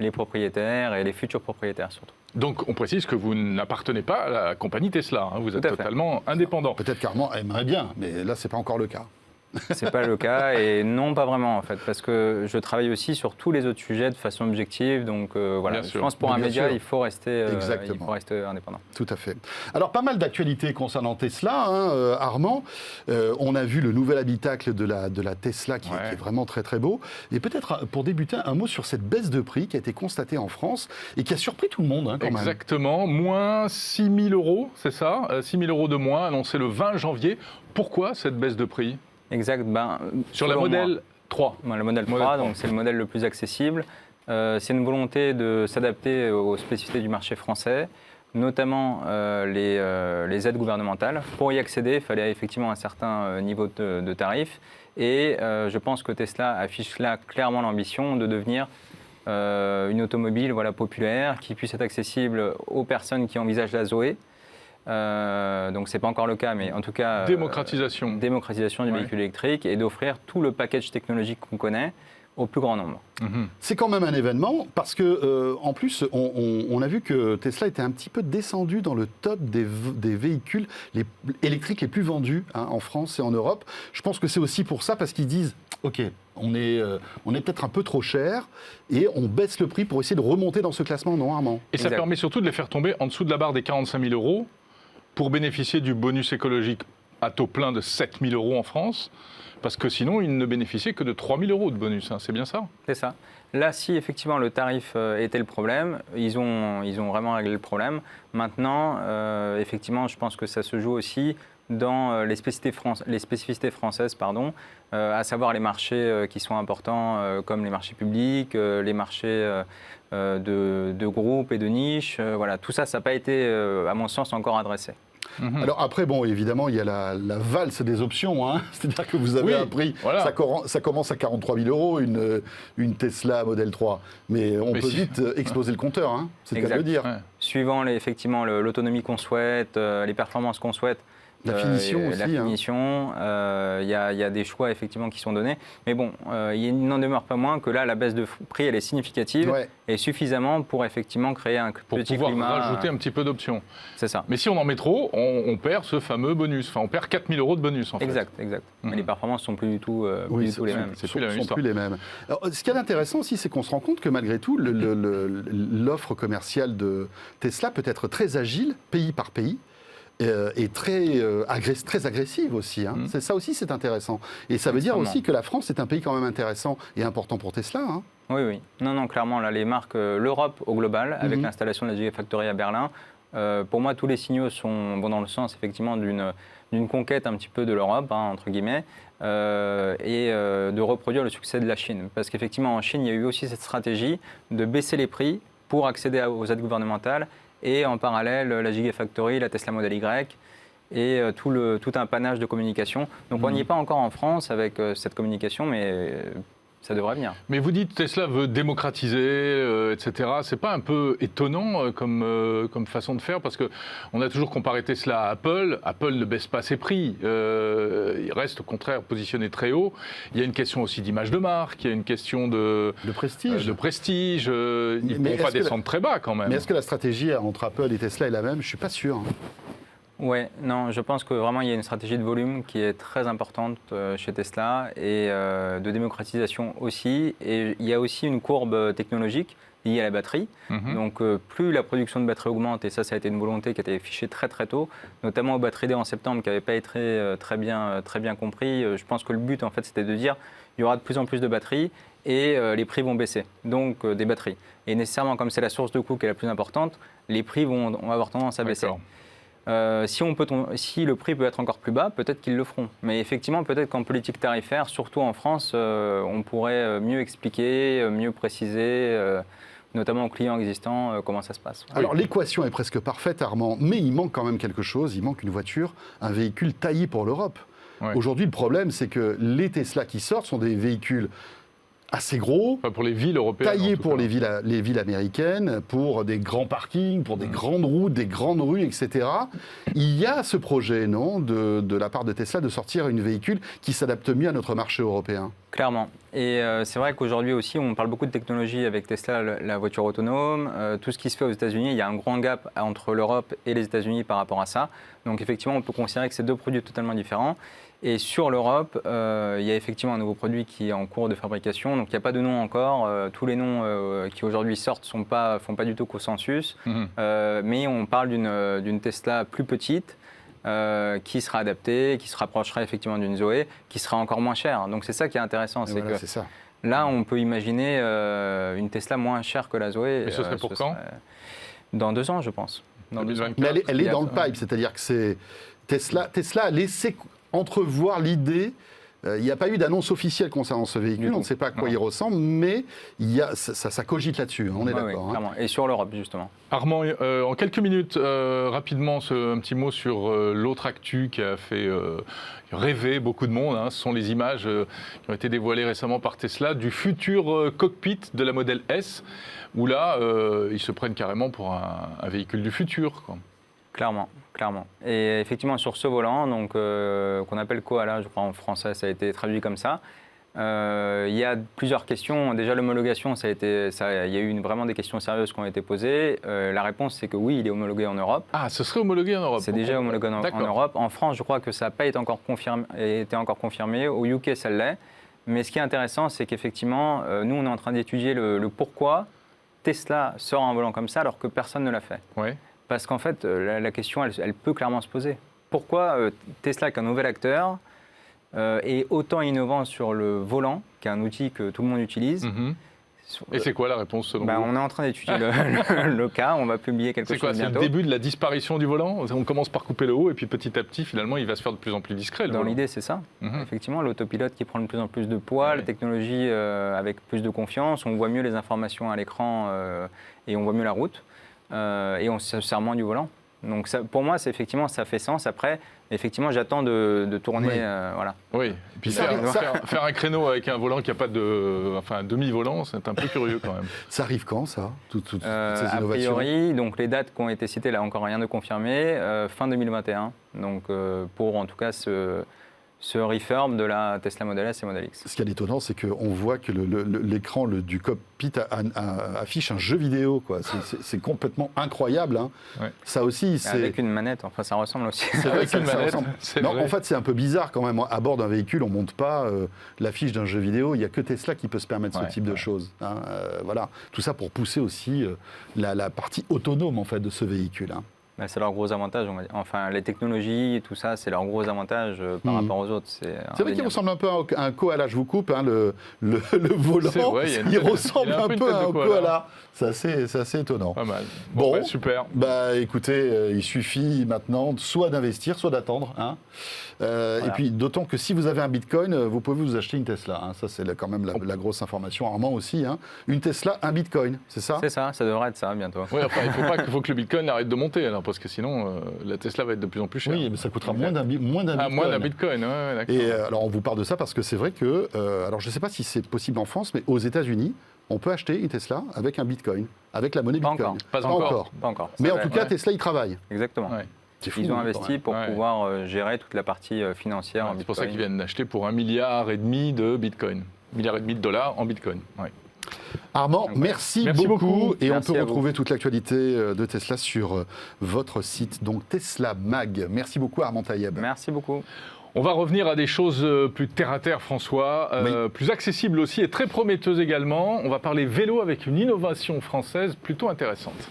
Speaker 5: les propriétaires et les futurs propriétaires surtout.
Speaker 2: Donc on précise que vous n'appartenez pas à la compagnie Tesla, hein. Vous êtes totalement indépendant.
Speaker 1: Peut-être qu'Armand aimerait bien, mais là c'est pas encore le cas.
Speaker 5: C'est pas le cas et non, pas vraiment en fait, parce que je travaille aussi sur tous les autres sujets de façon objective. Donc voilà,
Speaker 2: Bien
Speaker 5: je
Speaker 2: sûr.
Speaker 5: pense pour un
Speaker 1: Bien
Speaker 5: média,
Speaker 1: sûr.
Speaker 5: il faut rester indépendant.
Speaker 1: Tout à fait. Alors, pas mal d'actualités concernant Tesla, hein, Armand. On a vu le nouvel habitacle de la Tesla qui est vraiment très très beau. Et peut-être, pour débuter, un mot sur cette baisse de prix qui a été constatée en France et qui a surpris tout le monde, hein, quand même.
Speaker 2: Exactement, moins 6 000 euros, c'est ça, 6 000 euros de moins annoncé le 20 janvier. Pourquoi cette baisse de prix?
Speaker 5: Exact.
Speaker 2: Sur la modèle 3.
Speaker 5: Le modèle 3, donc c'est le modèle le plus accessible. C'est une volonté de s'adapter aux spécificités du marché français, notamment les aides gouvernementales. Pour y accéder, il fallait effectivement un certain niveau de tarif. Et je pense que Tesla affiche là clairement l'ambition de devenir une automobile populaire qui puisse être accessible aux personnes qui envisagent la Zoé. Donc c'est pas encore le cas, mais en tout cas
Speaker 2: Démocratisation
Speaker 5: du véhicule électrique et d'offrir tout le package technologique qu'on connaît au plus grand nombre.
Speaker 1: C'est quand même un événement parce que, en plus, on a vu que Tesla était un petit peu descendu dans le top des véhicules électriques les plus vendus, hein, en France et en Europe. Je pense que c'est aussi pour ça, parce qu'ils disent, OK, on est peut-être un peu trop cher et on baisse le prix pour essayer de remonter dans ce classement, non, Armand?
Speaker 2: Et ça permet surtout de les faire tomber en dessous de la barre des 45 000 euros pour bénéficier du bonus écologique à taux plein de 7 000 euros en France. Parce que sinon, ils ne bénéficiaient que de 3 000 euros de bonus, hein, c'est bien ça?
Speaker 5: C'est ça. Là, si effectivement le tarif était le problème, ils ont vraiment réglé le problème. Maintenant, effectivement, je pense que ça se joue aussi dans les spécificités françaises, à savoir les marchés qui sont importants, comme les marchés publics, les marchés de groupes et de niches. Voilà, tout ça, ça n'a pas été, à mon sens, encore adressé.
Speaker 1: Alors après, bon, évidemment, il y a la valse des options, hein. C'est-à-dire que vous avez un prix,
Speaker 2: voilà.
Speaker 1: ça commence à 43 000 euros, une Tesla Model 3. Mais on peut vite exploser le compteur, hein. C'est le cas de le dire.
Speaker 5: Ouais. Suivant effectivement l'autonomie qu'on souhaite, les performances qu'on souhaite,
Speaker 1: la finition aussi.
Speaker 5: Il y a des choix effectivement qui sont donnés. Mais bon, il n'en demeure pas moins que là, la baisse de prix, elle est significative et suffisamment pour effectivement créer un petit climat.
Speaker 2: Pour pouvoir rajouter un petit peu d'options.
Speaker 5: C'est ça.
Speaker 2: Mais si on en met trop, on perd ce fameux bonus. Enfin, on perd 4 000 euros de bonus en fait.
Speaker 5: Exact. Mais les performances ne sont plus du tout, les mêmes.
Speaker 2: C'est plus la même histoire.
Speaker 1: Plus les mêmes. Alors, ce qui est intéressant aussi, c'est qu'on se rend compte que malgré tout, l'offre commerciale de Tesla peut être très agile, pays par pays. Et très agressive aussi. Hein. C'est ça aussi, c'est intéressant. Et ça veut dire aussi que la France est un pays quand même intéressant et important pour Tesla. Hein.
Speaker 5: Oui. Non, clairement, là, les marques, l'Europe au global, avec l'installation de la Gigafactory à Berlin, pour moi, tous les signaux vont dans le sens, effectivement, d'une conquête un petit peu de l'Europe, hein, entre guillemets, et de reproduire le succès de la Chine. Parce qu'effectivement, en Chine, il y a eu aussi cette stratégie de baisser les prix pour accéder aux aides gouvernementales. Et en parallèle, la Gigafactory, la Tesla Model Y et tout un panache de communication. Donc on n'y est pas encore en France avec cette communication, mais ça devrait venir. Mais
Speaker 2: vous dites Tesla veut démocratiser, etc. C'est pas un peu étonnant comme façon de faire? Parce qu'on a toujours comparé Tesla à Apple. Apple ne baisse pas ses prix. Il reste au contraire positionné très haut. Il y a une question aussi d'image de marque, il y a une question de prestige. Ils ne pourront pas descendre très bas quand même.
Speaker 1: Mais est-ce que la stratégie entre Apple et Tesla est la même? Je ne suis pas sûr. Hein.
Speaker 5: Oui, non, je pense que vraiment il y a une stratégie de volume qui est très importante chez Tesla et de démocratisation aussi. Et il y a aussi une courbe technologique liée à la batterie. Donc plus la production de batteries augmente, et ça a été une volonté qui a été affichée très très tôt, notamment aux batteries D en septembre qui n'avait pas été très bien compris. Je pense que le but en fait c'était de dire il y aura de plus en plus de batteries et les prix vont baisser, donc des batteries. Et nécessairement comme c'est la source de coût qui est la plus importante, les prix vont avoir tendance à baisser. Si le prix peut être encore plus bas, peut-être qu'ils le feront. Mais effectivement, peut-être qu'en politique tarifaire, surtout en France, on pourrait mieux expliquer, mieux préciser, notamment aux clients existants, comment ça se passe.
Speaker 1: Alors l'équation est presque parfaite, Armand, mais il manque quand même quelque chose. Il manque une voiture, un véhicule taillé pour l'Europe. Aujourd'hui, le problème, c'est que les Tesla qui sortent sont des véhicules assez gros,
Speaker 2: pour les villes européennes,
Speaker 1: taillés pour les villes américaines, pour des grands parkings, pour des grandes routes, des grandes rues, etc. Il y a ce projet, non, de la part de Tesla, de sortir une véhicule qui s'adapte mieux à notre marché européen.
Speaker 5: Clairement. Et c'est vrai qu'aujourd'hui aussi, on parle beaucoup de technologie avec Tesla, la voiture autonome. Tout ce qui se fait aux États-Unis, il y a un grand gap entre l'Europe et les États-Unis par rapport à ça. Donc effectivement, on peut considérer que c'est deux produits totalement différents. Et sur l'Europe, il y a effectivement un nouveau produit qui est en cours de fabrication. Donc il n'y a pas de nom encore. Tous les noms qui aujourd'hui sortent font pas du tout consensus. Mais on parle d'une Tesla plus petite, qui sera adaptée, qui se rapprochera effectivement d'une Zoé, qui sera encore moins chère. Donc c'est ça qui est intéressant. C'est
Speaker 1: voilà,
Speaker 5: que
Speaker 1: c'est ça.
Speaker 5: là, on peut imaginer une Tesla moins chère que la Zoé.
Speaker 2: Mais ce serait pour quand ?
Speaker 5: Dans 2 ans, je pense. Dans 2 ans.
Speaker 1: Mais elle est dans le pipe, c'est-à-dire que c'est Tesla a laissé entrevoir l'idée. Il n'y a pas eu d'annonce officielle concernant ce véhicule, on ne sait pas à quoi il ressemble, mais ça cogite là-dessus, on est d'accord.
Speaker 5: Oui, clairement. Et sur l'Europe, justement.
Speaker 2: Armand, en quelques minutes, rapidement, un petit mot sur l'autre actu qui a fait rêver beaucoup de monde. Ce sont les images qui ont été dévoilées récemment par Tesla du futur cockpit de la modèle S, où là, ils se prennent carrément pour un véhicule du futur, quoi.
Speaker 5: Clairement. Et effectivement, sur ce volant, donc qu'on appelle Koala, je crois en français, ça a été traduit comme ça. Il y a plusieurs questions. Déjà, l'homologation, il y a eu vraiment des questions sérieuses qui ont été posées. La réponse, c'est que oui, il est homologué en Europe.
Speaker 2: Ah, ce serait homologué en Europe.
Speaker 5: C'est déjà homologué en Europe. En France, je crois que ça n'a pas été encore confirmé. Au UK, ça l'est. Mais ce qui est intéressant, c'est qu'effectivement, nous, on est en train d'étudier le pourquoi Tesla sort un volant comme ça alors que personne ne l'a fait.
Speaker 2: Ouais.
Speaker 5: Parce qu'en fait, la question, elle peut clairement se poser. Pourquoi Tesla, qui est un nouvel acteur, est autant innovant sur le volant, qui est un outil que tout le monde utilise.
Speaker 2: Et c'est quoi la réponse selon vous ?
Speaker 5: On est en train d'étudier le cas, on va publier quelque chose bientôt.
Speaker 2: C'est le début de la disparition du volant ? On commence par couper le haut et puis petit à petit, finalement, il va se faire de plus en plus discret.
Speaker 5: Dans l'idée, c'est ça. Effectivement, l'autopilote qui prend de plus en plus de poids, la technologie avec plus de confiance, on voit mieux les informations à l'écran et on voit mieux la route. Et on se sert moins du volant. Donc ça, pour moi, effectivement, ça fait sens. Après, effectivement, j'attends de tourner. Voilà.
Speaker 2: Oui, et puis faire un créneau avec un volant qui n'a pas un demi-volant, c'est un peu curieux quand même.
Speaker 1: Ça arrive quand, ça, toutes ces
Speaker 5: innovations ? A priori, donc, les dates qui ont été citées, là, encore rien de confirmé, fin 2021. Donc, pour en tout cas ce refurb de la Tesla Model S et Model X.
Speaker 1: Ce qui est étonnant, c'est qu'on voit que l'écran du cockpit affiche un jeu vidéo, quoi. C'est complètement incroyable. Ça aussi, c'est...
Speaker 5: Avec une manette, enfin ça ressemble aussi.
Speaker 1: C'est vrai que ça ressemble. Non,
Speaker 2: vrai.
Speaker 1: en fait, c'est un peu bizarre quand même. À bord d'un véhicule, on ne monte pas l'affiche d'un jeu vidéo. Il n'y a que Tesla qui peut se permettre ce type de choses. Voilà. Tout ça pour pousser aussi la partie autonome en fait, de ce véhicule.
Speaker 5: C'est leur gros avantage, on va dire. Enfin, les technologies et tout ça, c'est leur gros avantage par rapport aux autres. C'est
Speaker 1: vrai qu'il ressemble un peu à un koala, je vous coupe, le volant, il ressemble un peu à un koala. C'est assez étonnant.
Speaker 2: Pas mal.
Speaker 1: Bon,
Speaker 2: super.
Speaker 1: Écoutez, il suffit maintenant soit d'investir, soit d'attendre. Et puis d'autant que si vous avez un Bitcoin, vous pouvez vous acheter une Tesla. Ça, c'est quand même la grosse information. Armand aussi. Une Tesla, un Bitcoin, c'est ça ?
Speaker 5: C'est ça devrait être ça bientôt.
Speaker 2: Oui, enfin, il faut que le Bitcoin arrête de monter, alors, parce que sinon, la Tesla va être de plus en plus chère.
Speaker 1: Oui, mais ça coûtera moins d'un Bitcoin.
Speaker 2: Moins d'un Bitcoin, d'accord.
Speaker 1: Et alors, on vous parle de ça parce que c'est vrai que, alors je ne sais pas si c'est possible en France, mais aux États-Unis, on peut acheter une Tesla avec un Bitcoin, avec la monnaie Bitcoin.
Speaker 2: Pas encore.
Speaker 1: Mais en tout cas, Tesla, il travaille.
Speaker 5: Exactement.
Speaker 2: Ouais.
Speaker 5: Ils ont investi pour pouvoir gérer toute la partie financière en Bitcoin.
Speaker 2: C'est pour ça qu'ils viennent d'acheter pour 1,5 milliard de Bitcoin. 1,5 milliard de dollars en Bitcoin. Ouais.
Speaker 1: Armand, merci beaucoup. Et
Speaker 5: merci
Speaker 1: on peut retrouver toute l'actualité de Tesla sur votre site, donc Tesla Mag. Merci beaucoup, Armand Taïeb.
Speaker 5: Merci beaucoup.
Speaker 2: On va revenir à des choses plus terre-à-terre, François, plus accessibles aussi et très prometteuses également. On va parler vélo avec une innovation française plutôt intéressante.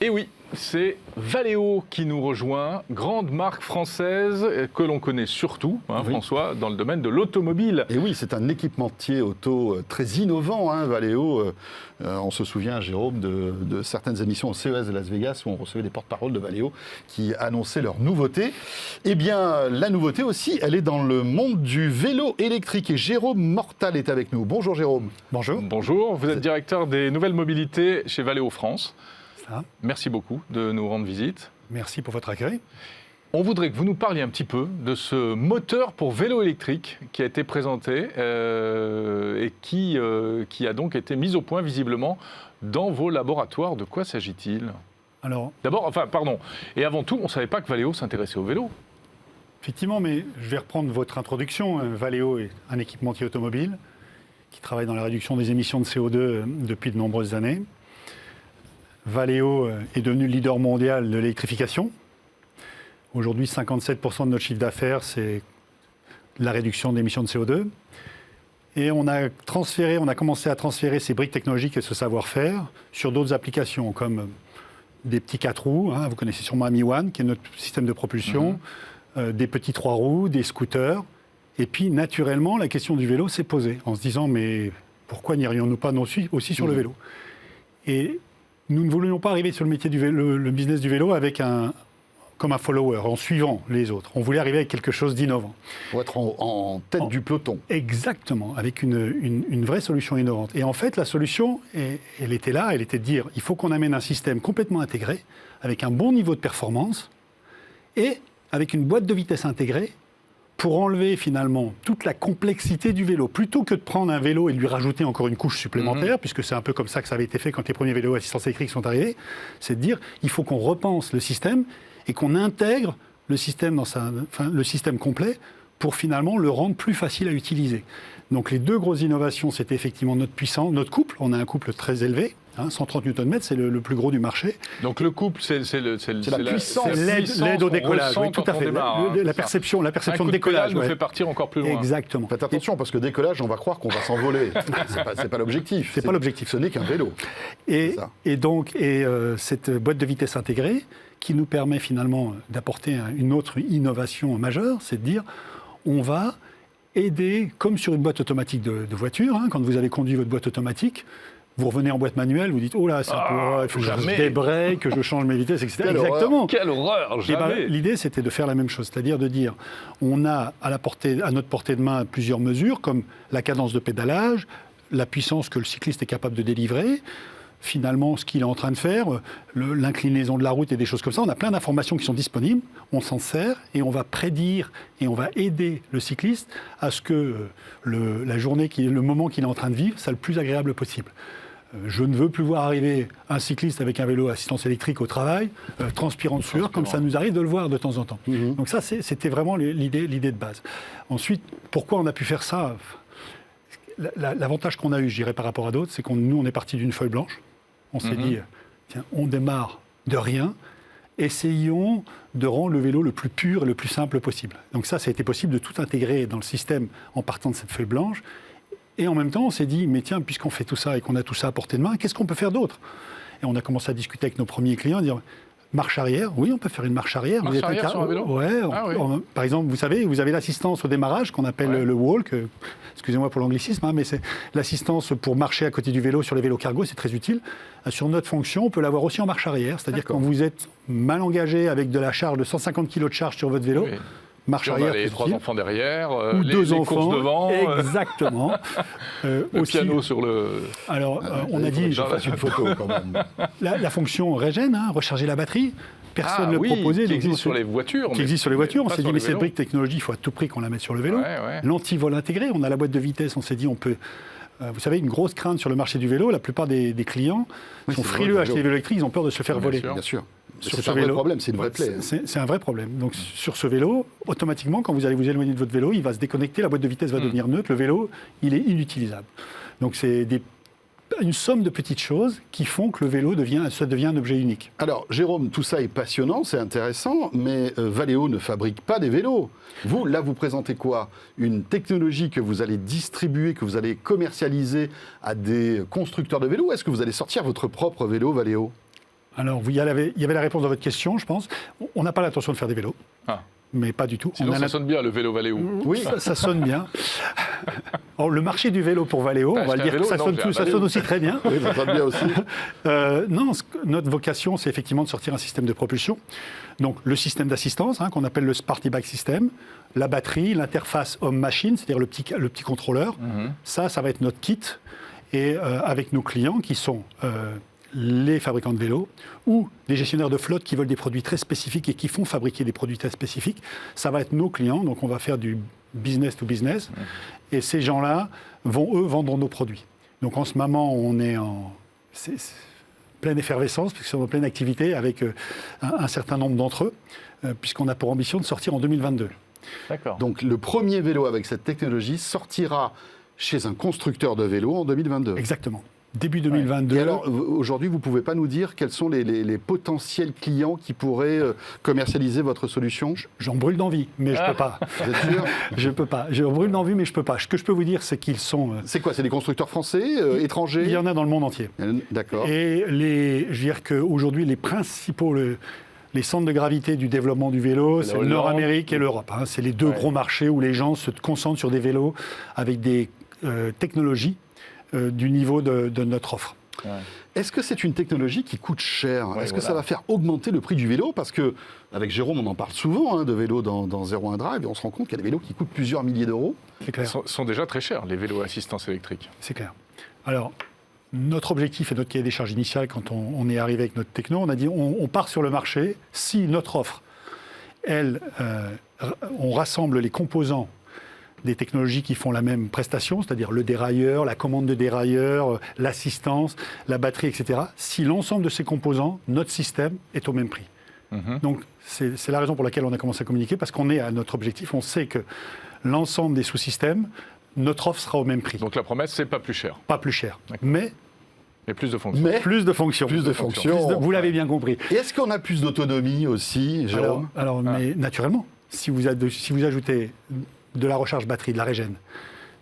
Speaker 2: Et oui, c'est Valeo qui nous rejoint, grande marque française que l'on connaît surtout, François, dans le domaine de l'automobile.
Speaker 1: Et oui, c'est un équipementier auto très innovant, Valeo. On se souvient, Jérôme, de certaines émissions au CES de Las Vegas où on recevait des porte-paroles de Valeo qui annonçaient leurs nouveautés. Eh bien, la nouveauté aussi, elle est dans le monde du vélo électrique. Et Jérôme Mortal est avec nous. Bonjour Jérôme.
Speaker 6: Bonjour.
Speaker 2: Bonjour, vous êtes directeur des nouvelles mobilités chez Valeo France. Merci beaucoup de nous rendre visite.
Speaker 6: Merci pour votre accueil.
Speaker 2: On voudrait que vous nous parliez un petit peu de ce moteur pour vélo électrique qui a été présenté et qui a donc été mis au point visiblement dans vos laboratoires. De quoi s'agit-il ?
Speaker 6: Alors,
Speaker 2: d'abord, et avant tout, on ne savait pas que Valeo s'intéressait au vélo.
Speaker 6: Effectivement, mais je vais reprendre votre introduction. Valeo est un équipementier automobile qui travaille dans la réduction des émissions de CO2 depuis de nombreuses années. Valeo est devenu le leader mondial de l'électrification. Aujourd'hui, 57% de notre chiffre d'affaires, c'est la réduction d'émissions de CO2. Et on a commencé à transférer ces briques technologiques et ce savoir-faire sur d'autres applications, comme des petits 4 roues. Vous connaissez sûrement Ami One, qui est notre système de propulsion, des petits 3 roues, des scooters. Et puis, naturellement, la question du vélo s'est posée, en se disant, mais pourquoi n'irions-nous pas aussi sur le vélo? Et nous ne voulions pas arriver sur le métier du vélo, le business du vélo comme un follower, en suivant les autres. On voulait arriver avec quelque chose d'innovant.
Speaker 1: Pour être en tête du peloton.
Speaker 6: Exactement, avec une vraie solution innovante. Et en fait, la solution, elle était là, elle était de dire, il faut qu'on amène un système complètement intégré, avec un bon niveau de performance, et avec une boîte de vitesse intégrée, pour enlever finalement toute la complexité du vélo. Plutôt que de prendre un vélo et de lui rajouter encore une couche supplémentaire, puisque c'est un peu comme ça que ça avait été fait quand les premiers vélos à assistance électrique sont arrivés, c'est de dire, il faut qu'on repense le système, et qu'on intègre le système le système complet pour finalement le rendre plus facile à utiliser. Donc les deux grosses innovations, c'était effectivement notre puissance, notre couple. On a un couple très élevé, 130 Nm, c'est le plus gros du marché.
Speaker 2: Donc le couple, c'est
Speaker 1: la puissance.
Speaker 6: L'aide au décollage, oui, tout à fait. La perception de décollage
Speaker 2: nous fait partir encore plus loin.
Speaker 6: Exactement.
Speaker 1: Faites attention, parce que décollage, on va croire qu'on va s'envoler. C'est pas l'objectif.
Speaker 6: C'est pas l'objectif.
Speaker 1: Ce n'est qu'un vélo.
Speaker 6: Et donc, cette boîte de vitesse intégrée, qui nous permet finalement d'apporter une autre innovation majeure, c'est de dire, on va aider, comme sur une boîte automatique de voiture, quand vous avez conduit votre boîte automatique, vous revenez en boîte manuelle, vous dites, oh là, il faut que je débraye, que je change mes vitesses, etc. Exactement.
Speaker 2: Quelle horreur, jamais.
Speaker 6: L'idée, c'était de faire la même chose, c'est-à-dire de dire, on a à notre portée de main plusieurs mesures, comme la cadence de pédalage, la puissance que le cycliste est capable de délivrer, finalement, ce qu'il est en train de faire, l'inclinaison de la route et des choses comme ça. On a plein d'informations qui sont disponibles, on s'en sert et on va prédire et on va aider le cycliste à ce que la journée, le moment qu'il est en train de vivre, soit le plus agréable possible. Je ne veux plus voir arriver un cycliste avec un vélo à assistance électrique au travail, transpirant de sueur, comme ça nous arrive de le voir de temps en temps. Donc ça, c'était vraiment l'idée de base. Ensuite, pourquoi on a pu faire ça? L'avantage qu'on a eu, je dirais, par rapport à d'autres, c'est qu'on est parti d'une feuille blanche. On s'est dit, tiens, on démarre de rien, essayons de rendre le vélo le plus pur et le plus simple possible. Donc ça a été possible de tout intégrer dans le système en partant de cette feuille blanche. Et en même temps, on s'est dit, mais tiens, puisqu'on fait tout ça et qu'on a tout ça à portée de main, qu'est-ce qu'on peut faire d'autre? Et on a commencé à discuter avec nos premiers clients, dire, marche arrière, oui, on peut faire une marche arrière.
Speaker 2: Marche arrière sur un vélo?
Speaker 6: Ouais, par exemple, vous savez, vous avez l'assistance au démarrage qu'on appelle le walk. Excusez-moi pour l'anglicisme, mais c'est l'assistance pour marcher à côté du vélo sur les vélos cargo, c'est très utile. Sur notre fonction, on peut l'avoir aussi en marche arrière, c'est-à-dire quand vous êtes mal engagé avec de la charge de 150 kg de charge sur votre vélo, marche arrière.
Speaker 2: On a les 3 enfants derrière,
Speaker 6: ou
Speaker 2: les
Speaker 6: 2 enfants
Speaker 2: courses devant.
Speaker 6: Exactement.
Speaker 2: Le aussi, piano sur le...
Speaker 6: Alors, on a dit...
Speaker 1: Je fasse une photo quand même.
Speaker 6: La fonction régène, recharger la batterie. Personne ne le proposait.
Speaker 2: Qui existe sur les voitures.
Speaker 6: Qui existe sur les voitures. On s'est dit, mais cette brique technologie, il faut à tout prix qu'on la mette sur le vélo. L'antivol intégré, on a la boîte de vitesse, on s'est dit, on peut... Vous savez, une grosse crainte sur le marché du vélo, la plupart des clients sont frileux à acheter des vélos électriques, ils ont peur de se faire voler.
Speaker 1: Bien sûr.
Speaker 6: C'est
Speaker 1: un vrai problème, c'est une vraie plaie.
Speaker 6: C'est un vrai problème. Donc sur ce vélo, automatiquement, quand vous allez vous éloigner de votre vélo, il va se déconnecter, la boîte de vitesse va devenir neutre, le vélo, il est inutilisable. Donc c'est une somme de petites choses qui font que le vélo devient un objet unique.
Speaker 1: Alors, Jérôme, tout ça est passionnant, c'est intéressant, mais Valeo ne fabrique pas des vélos. Vous, là, vous présentez quoi? Une technologie que vous allez distribuer, que vous allez commercialiser à des constructeurs de vélos? Est-ce que vous allez sortir votre propre vélo, Valeo?
Speaker 6: Alors, il y avait la réponse dans votre question, je pense. On n'a pas l'intention de faire des vélos. Mais pas du tout.
Speaker 2: Sinon, ça sonne bien, le vélo Valeo.
Speaker 6: Oui, ça sonne bien. Alors, le marché du vélo pour Valeo, on va le dire que ça sonne aussi très bien.
Speaker 1: Oui, ça sonne bien aussi.
Speaker 6: Non, notre vocation, c'est effectivement de sortir un système de propulsion. Donc, le système d'assistance, qu'on appelle le Sparty Bike System, la batterie, l'interface homme-machine, c'est-à-dire le petit contrôleur. Ça va être notre kit. Et avec nos clients qui sont... les fabricants de vélos ou des gestionnaires de flotte qui veulent des produits très spécifiques et qui font fabriquer des produits très spécifiques. Ça va être nos clients, donc on va faire du business to business. Et ces gens-là vont, eux, vendre nos produits. Donc en ce moment, on est en pleine effervescence, puisqu'on est en pleine activité avec un certain nombre d'entre eux, puisqu'on a pour ambition de sortir en 2022.
Speaker 2: D'accord.
Speaker 1: Donc le premier vélo avec cette technologie sortira chez un constructeur de vélos en 2022.
Speaker 6: Exactement. Début 2022.
Speaker 1: Et alors, aujourd'hui, vous ne pouvez pas nous dire quels sont les potentiels clients qui pourraient commercialiser votre solution?
Speaker 6: J'en brûle d'envie, mais je ne peux pas.
Speaker 1: Vous êtes sûr?
Speaker 6: Je peux pas. Je brûle d'envie, mais je ne peux pas. Ce que je peux vous dire, c'est qu'ils sont...
Speaker 1: C'est quoi? C'est des constructeurs français, étrangers?
Speaker 6: Il y en a dans le monde entier.
Speaker 1: D'accord.
Speaker 6: Et je veux dire qu'aujourd'hui, les principaux... Les centres de gravité du développement du vélo, c'est le Nord-Amérique et l'Europe. Hein. C'est les deux gros marchés où les gens se concentrent sur des vélos avec des technologies du niveau de notre offre.
Speaker 2: Ouais.
Speaker 1: Est-ce que c'est une technologie qui coûte cher?
Speaker 2: Ouais,
Speaker 1: Est-ce que ça va faire augmenter le prix du vélo? Parce que avec Jérôme, on en parle souvent de vélos dans 01 Drive et on se rend compte qu'il y a des vélos qui coûtent plusieurs milliers d'euros.
Speaker 6: C'est clair.
Speaker 2: Ils sont déjà très chers, les vélos à assistance électrique.
Speaker 6: C'est clair. Alors, notre objectif et notre cahier des charges initial, quand on est arrivé avec notre techno, on a dit on part sur le marché si notre offre, on rassemble les composants des technologies qui font la même prestation, c'est-à-dire le dérailleur, la commande de dérailleur, l'assistance, la batterie, etc. Si l'ensemble de ces composants, notre système est au même prix. Donc, c'est la raison pour laquelle on a commencé à communiquer, parce qu'on est à notre objectif. On sait que l'ensemble des sous-systèmes, notre offre sera au même prix.
Speaker 2: Donc la promesse, c'est pas plus cher.
Speaker 6: Pas plus cher,
Speaker 2: D'accord.
Speaker 6: mais
Speaker 2: Et plus de fonctions.
Speaker 6: plus de fonctions.
Speaker 1: Plus de fonctions.
Speaker 6: Vous l'avez bien compris.
Speaker 1: Et est-ce qu'on a plus d'autonomie aussi, Jérôme?
Speaker 6: Mais naturellement, si vous ajoutez de la recharge batterie, de la régène,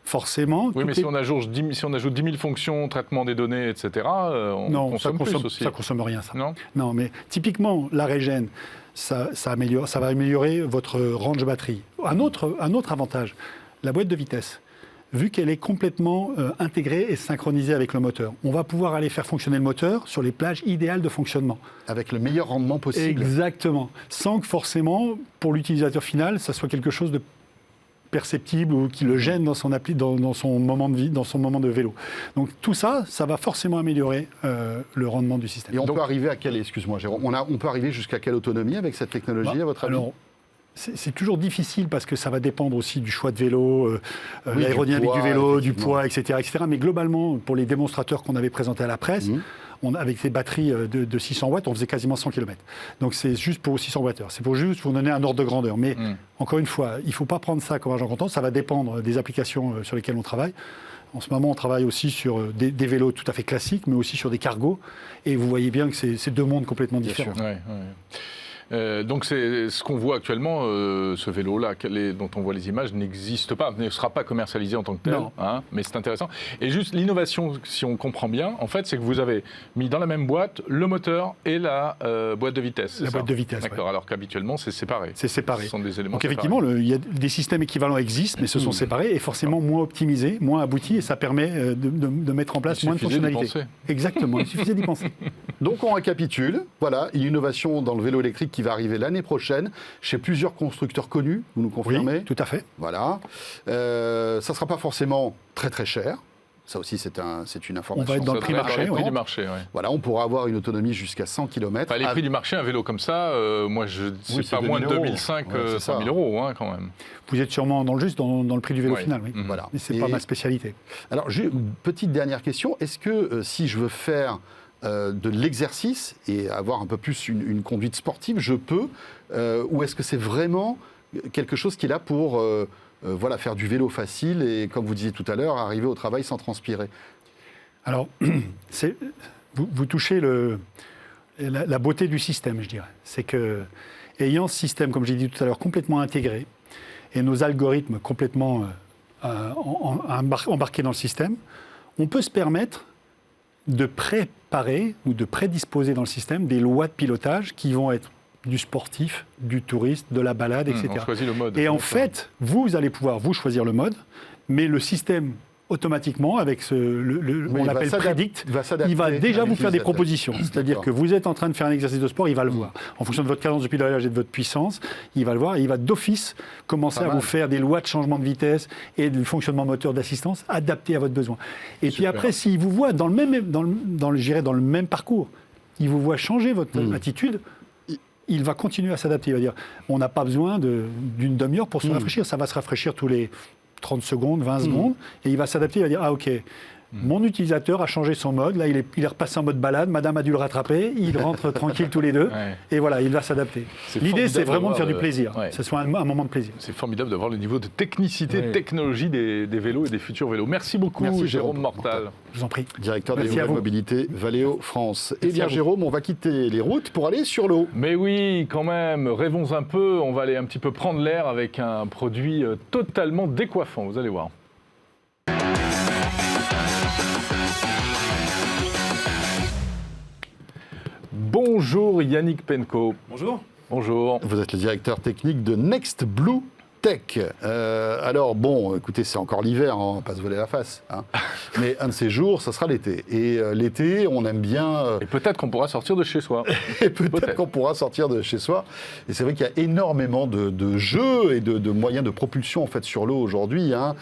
Speaker 6: forcément...
Speaker 2: Oui, mais si on ajoute 10 000 fonctions, traitement des données, etc., on consomme plus aussi.
Speaker 6: Ça ne consomme rien, ça.
Speaker 2: Non,
Speaker 6: mais typiquement, la régène, ça va améliorer votre range batterie. Un autre avantage, la boîte de vitesse. Vu qu'elle est complètement intégrée et synchronisée avec le moteur, on va pouvoir aller faire fonctionner le moteur sur les plages idéales de fonctionnement.
Speaker 1: Avec le meilleur rendement possible.
Speaker 6: Exactement. Sans que forcément, pour l'utilisateur final, ça soit quelque chose de perceptible ou qui le gêne dans son moment de vie, dans son moment de vélo. Donc tout ça, ça va forcément améliorer le rendement du système.
Speaker 1: Et on peut arriver à quelle, excuse-moi Jérôme, on peut arriver jusqu'à quelle autonomie avec cette technologie, à votre avis?
Speaker 6: Alors, c'est toujours difficile parce que ça va dépendre aussi du choix de vélo, l'aérodynamique du vélo, du poids, etc., etc. Mais globalement, pour les démonstrateurs qu'on avait présentés à la presse, avec des batteries de 600 watts, on faisait quasiment 100 km. Donc c'est juste pour 600 watts. C'est pour juste vous donner un ordre de grandeur. Mais encore une fois, il ne faut pas prendre ça comme argent comptant. Ça va dépendre des applications sur lesquelles on travaille. En ce moment, on travaille aussi sur des vélos tout à fait classiques, mais aussi sur des cargos. Et vous voyez bien que c'est deux mondes complètement différents.
Speaker 2: Ouais. Donc c'est ce qu'on voit actuellement, ce vélo-là, dont on voit les images, n'existe pas, ne sera pas commercialisé en tant que tel, hein, mais c'est intéressant. Et juste l'innovation, si on comprend bien, en fait, c'est que vous avez mis dans la même boîte le moteur et la boîte de vitesse.
Speaker 6: La boîte de vitesse,
Speaker 2: d'accord, alors qu'habituellement c'est séparé.
Speaker 6: C'est séparé.
Speaker 2: Ce sont des éléments
Speaker 6: donc effectivement, il y a des systèmes équivalents existent, mais se sont séparés et forcément moins optimisés, moins aboutis, et ça permet de mettre en place moins de fonctionnalités. Exactement, il suffisait d'y penser.
Speaker 1: Donc on récapitule, voilà, une innovation dans le vélo électrique qui va arriver l'année prochaine chez plusieurs constructeurs connus, vous nous confirmez?
Speaker 6: Oui, tout à fait.
Speaker 1: Voilà. Ça ne sera pas forcément très très cher. Ça aussi, c'est une information.
Speaker 6: On va être dans le prix marché.
Speaker 2: Prix du marché, ouais.
Speaker 1: Voilà, on pourra avoir une autonomie jusqu'à 100 km.
Speaker 2: Enfin, les prix du marché, un vélo comme ça, moi, c'est pas moins de 2005, 100 000 euros, hein, quand même.
Speaker 6: Vous êtes sûrement dans le prix du vélo final, oui.
Speaker 1: Voilà.
Speaker 6: Mais ce n'est pas ma spécialité.
Speaker 1: Alors, une petite dernière question. Est-ce que si je veux faire de l'exercice et avoir un peu plus une conduite sportive, je peux, ou est-ce que c'est vraiment quelque chose qui est là pour faire du vélo facile et, comme vous disiez tout à l'heure, arriver au travail sans transpirer?
Speaker 6: Alors, vous touchez la beauté du système, je dirais. C'est que, ayant ce système, comme j'ai dit tout à l'heure, complètement intégré, et nos algorithmes complètement embarqués dans le système, on peut se permettre de préparer ou de prédisposer dans le système des lois de pilotage qui vont être du sportif, du touriste, de la balade, etc.
Speaker 2: On choisit le mode.
Speaker 6: Et en fait, vous allez pouvoir choisir le mode, mais le système, automatiquement, avec on l'appelle Predict, il va déjà vous faire des propositions. C'est-à-dire que vous êtes en train de faire un exercice de sport, il va le voir. En fonction de votre cadence de pilotage et de votre puissance, il va le voir et il va d'office commencer à vous faire des lois de changement de vitesse et du fonctionnement moteur d'assistance adaptés à votre besoin. Et puis après, s'il vous voit dans le même parcours, il vous voit changer votre attitude, il va continuer à s'adapter. Il va dire, on n'a pas besoin d'une demi-heure pour se rafraîchir, ça va se rafraîchir tous les 30 secondes, 20 secondes, et il va s'adapter, il va dire, ah ok, Mon utilisateur a changé son mode. Là, il est repassé en mode balade. Madame a dû le rattraper. Ils rentrent tranquilles tous les deux.
Speaker 2: Ouais.
Speaker 6: Et voilà, il va s'adapter.
Speaker 2: C'est
Speaker 6: L'idée, c'est
Speaker 2: formidable
Speaker 6: vraiment de faire du
Speaker 2: d'avoir,
Speaker 6: plaisir.
Speaker 2: ouais.
Speaker 6: Que ce soit un moment de plaisir.
Speaker 2: C'est formidable d'avoir le niveau de technicité, de
Speaker 1: Ouais.
Speaker 2: technologie des vélos et des futurs vélos. Merci beaucoup,
Speaker 1: Merci,
Speaker 2: Jérôme
Speaker 1: Jérôme
Speaker 2: Mortal.
Speaker 6: Je vous en prie.
Speaker 1: Directeur des
Speaker 6: Merci à
Speaker 1: nouvelles
Speaker 6: vous.
Speaker 1: mobilités Valeo France. Eh
Speaker 6: Merci
Speaker 1: bien,
Speaker 6: à vous.
Speaker 1: Jérôme, on va quitter les routes pour aller sur l'eau.
Speaker 2: Mais oui, quand même, rêvons un peu. On va aller un petit peu prendre l'air avec un produit totalement décoiffant. Vous allez voir. Bonjour Yannick Penko.
Speaker 7: Bonjour.
Speaker 2: Bonjour.
Speaker 1: Vous êtes le directeur technique de Next Blue Tech. Alors, bon, écoutez, c'est encore l'hiver, on va pas se voler la face. Hein. Mais un de ces jours, ça sera l'été. Et l'été, on aime bien...
Speaker 2: Et peut-être qu'on pourra sortir de chez soi.
Speaker 1: et peut-être qu'on pourra sortir de chez soi. Et c'est vrai qu'il y a énormément de jeux et de moyens de propulsion en fait, sur l'eau aujourd'hui, hein,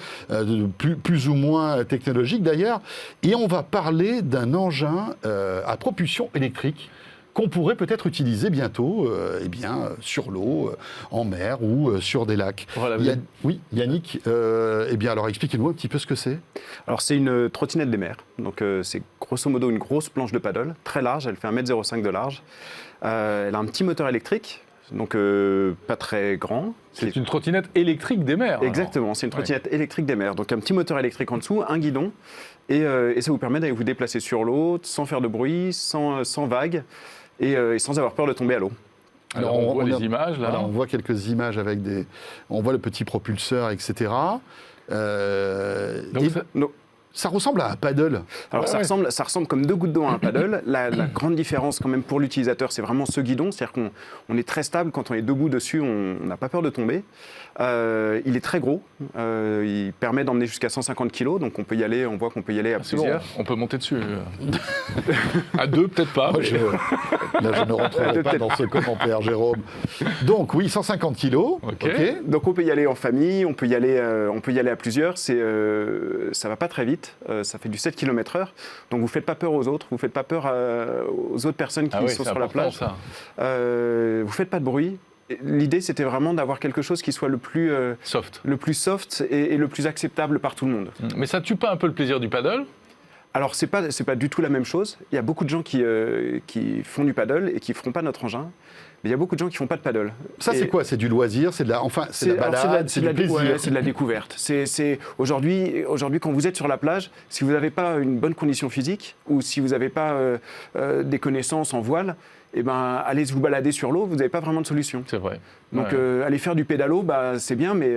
Speaker 1: plus ou moins technologiques d'ailleurs. Et on va parler d'un engin à propulsion électrique qu'on pourrait peut-être utiliser bientôt sur l'eau, en mer ou sur des lacs.
Speaker 2: Voilà,
Speaker 1: Oui, Yannick, eh bien alors expliquez-nous un petit peu ce que c'est.
Speaker 7: Alors c'est une trottinette des mers. Donc c'est grosso modo une grosse planche de paddle, très large, elle fait 1,05 m de large. Elle a un petit moteur électrique, donc pas très grand.
Speaker 2: C'est une trottinette électrique des mers.
Speaker 7: Exactement, c'est une trottinette électrique des mers. Donc un petit moteur électrique en dessous, un guidon, et ça vous permet d'aller vous déplacer sur l'eau sans faire de bruit, sans vagues, et sans avoir peur de tomber à l'eau.
Speaker 2: Alors on voit les images là.
Speaker 1: Voilà, on voit quelques images avec on voit le petit propulseur, etc.
Speaker 2: Donc,
Speaker 1: Ça ressemble à un paddle.
Speaker 7: Alors ça ressemble comme deux gouttes d'eau à un paddle. La grande différence quand même pour l'utilisateur, c'est vraiment ce guidon. C'est-à-dire qu'on est très stable quand on est debout dessus, on n'a pas peur de tomber. Il est très gros. Il permet d'emmener jusqu'à 150 kg. Donc on peut y aller, on voit qu'on peut y aller à
Speaker 2: c'est bon,
Speaker 7: plusieurs.
Speaker 2: on peut monter dessus. À deux, peut-être pas.
Speaker 1: Moi,
Speaker 2: mais-
Speaker 1: là, je ne rentrerai pas dans ce commentaire, Jérôme. Donc, oui, 150 kilos.
Speaker 2: Ok.
Speaker 7: Donc on peut y aller en famille, on peut y aller à plusieurs. Ça va pas très vite. Ça fait du 7 km/h. Donc vous faites pas peur aux autres. Vous faites pas peur aux autres personnes qui
Speaker 2: Ah oui,
Speaker 7: sont
Speaker 2: c'est
Speaker 7: sur la
Speaker 2: important,
Speaker 7: plage.
Speaker 2: ça.
Speaker 7: Vous faites pas de bruit. L'idée, c'était vraiment d'avoir quelque chose qui soit le plus soft et le plus acceptable par tout le monde.
Speaker 2: Mais ça tue pas un peu le plaisir du paddle?
Speaker 7: Alors, c'est pas du tout la même chose. Il y a beaucoup de gens qui font du paddle et qui feront pas notre engin. Mais il y a beaucoup de gens qui font pas de paddle.
Speaker 1: Ça,
Speaker 7: Et
Speaker 1: c'est quoi? C'est du loisir? C'est de la balade? C'est du plaisir?
Speaker 7: ouais, c'est de la découverte. Aujourd'hui, quand vous êtes sur la plage, si vous n'avez pas une bonne condition physique ou si vous n'avez pas des connaissances en voile, eh ben, allez vous balader sur l'eau, vous n'avez pas vraiment de solution.
Speaker 2: C'est vrai.
Speaker 7: Donc,
Speaker 2: Ouais.
Speaker 7: aller faire du pédalo, c'est bien, mais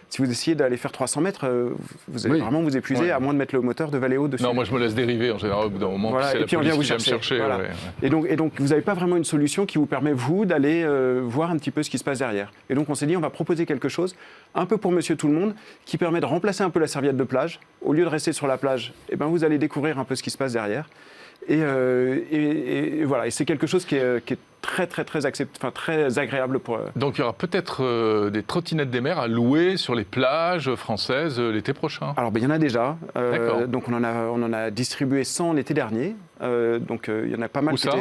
Speaker 7: si vous essayez d'aller faire 300 mètres, vous allez vraiment vous épuiser,
Speaker 2: Ouais.
Speaker 7: à moins de mettre le moteur de Valeo dessus.
Speaker 2: Non, moi je me laisse dériver en général au bout d'un moment.
Speaker 7: Voilà,
Speaker 2: C'est
Speaker 7: et
Speaker 2: la
Speaker 7: puis on
Speaker 2: police
Speaker 7: vient vous
Speaker 2: qui me
Speaker 7: chercher. Voilà.
Speaker 2: ouais.
Speaker 7: Et donc, vous n'avez pas vraiment une solution qui vous permet, vous, d'aller voir un petit peu ce qui se passe derrière. Et donc, on s'est dit, on va proposer quelque chose, un peu pour monsieur tout le monde, qui permet de remplacer un peu la serviette de plage. Au lieu de rester sur la plage, eh ben, vous allez découvrir un peu ce qui se passe derrière. Et voilà, et c'est quelque chose qui est très, très, très, très agréable pour...
Speaker 2: Donc il y aura peut-être des trottinettes des mers à louer sur les plages françaises l'été prochain.
Speaker 7: Alors, il y en a déjà.
Speaker 2: D'accord.
Speaker 7: Donc, on en a distribué 100 l'été dernier. Donc, il y en a pas mal
Speaker 2: Où ça?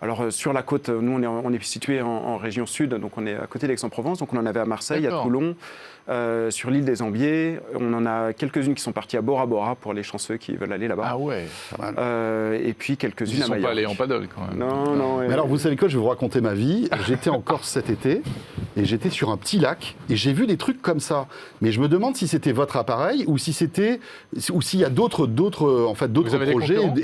Speaker 7: Alors, sur la côte, nous, on est situé en région sud, donc on est à côté d'Aix-en-Provence. Donc, on en avait à Marseille, à
Speaker 2: D'accord.
Speaker 7: Toulon, sur l'île des Ambiers. On en a quelques-unes qui sont parties à Bora Bora pour les chanceux qui veulent aller là-bas.
Speaker 2: Ah ouais.
Speaker 1: Pas mal.
Speaker 7: Et puis,
Speaker 2: Ils
Speaker 7: quelques-unes
Speaker 2: ne
Speaker 7: à
Speaker 2: sont pas
Speaker 7: Majorque.
Speaker 2: allés en paddle quand même.
Speaker 7: Non.
Speaker 1: Mais alors, vous savez quoi? Je vais vous raconter ma vie. J'étais en Corse cet été et j'étais sur un petit lac et j'ai vu des trucs comme ça. Mais je me demande si c'était votre appareil ou s'il y a d'autres
Speaker 2: Vous avez des
Speaker 1: projets
Speaker 2: concurrents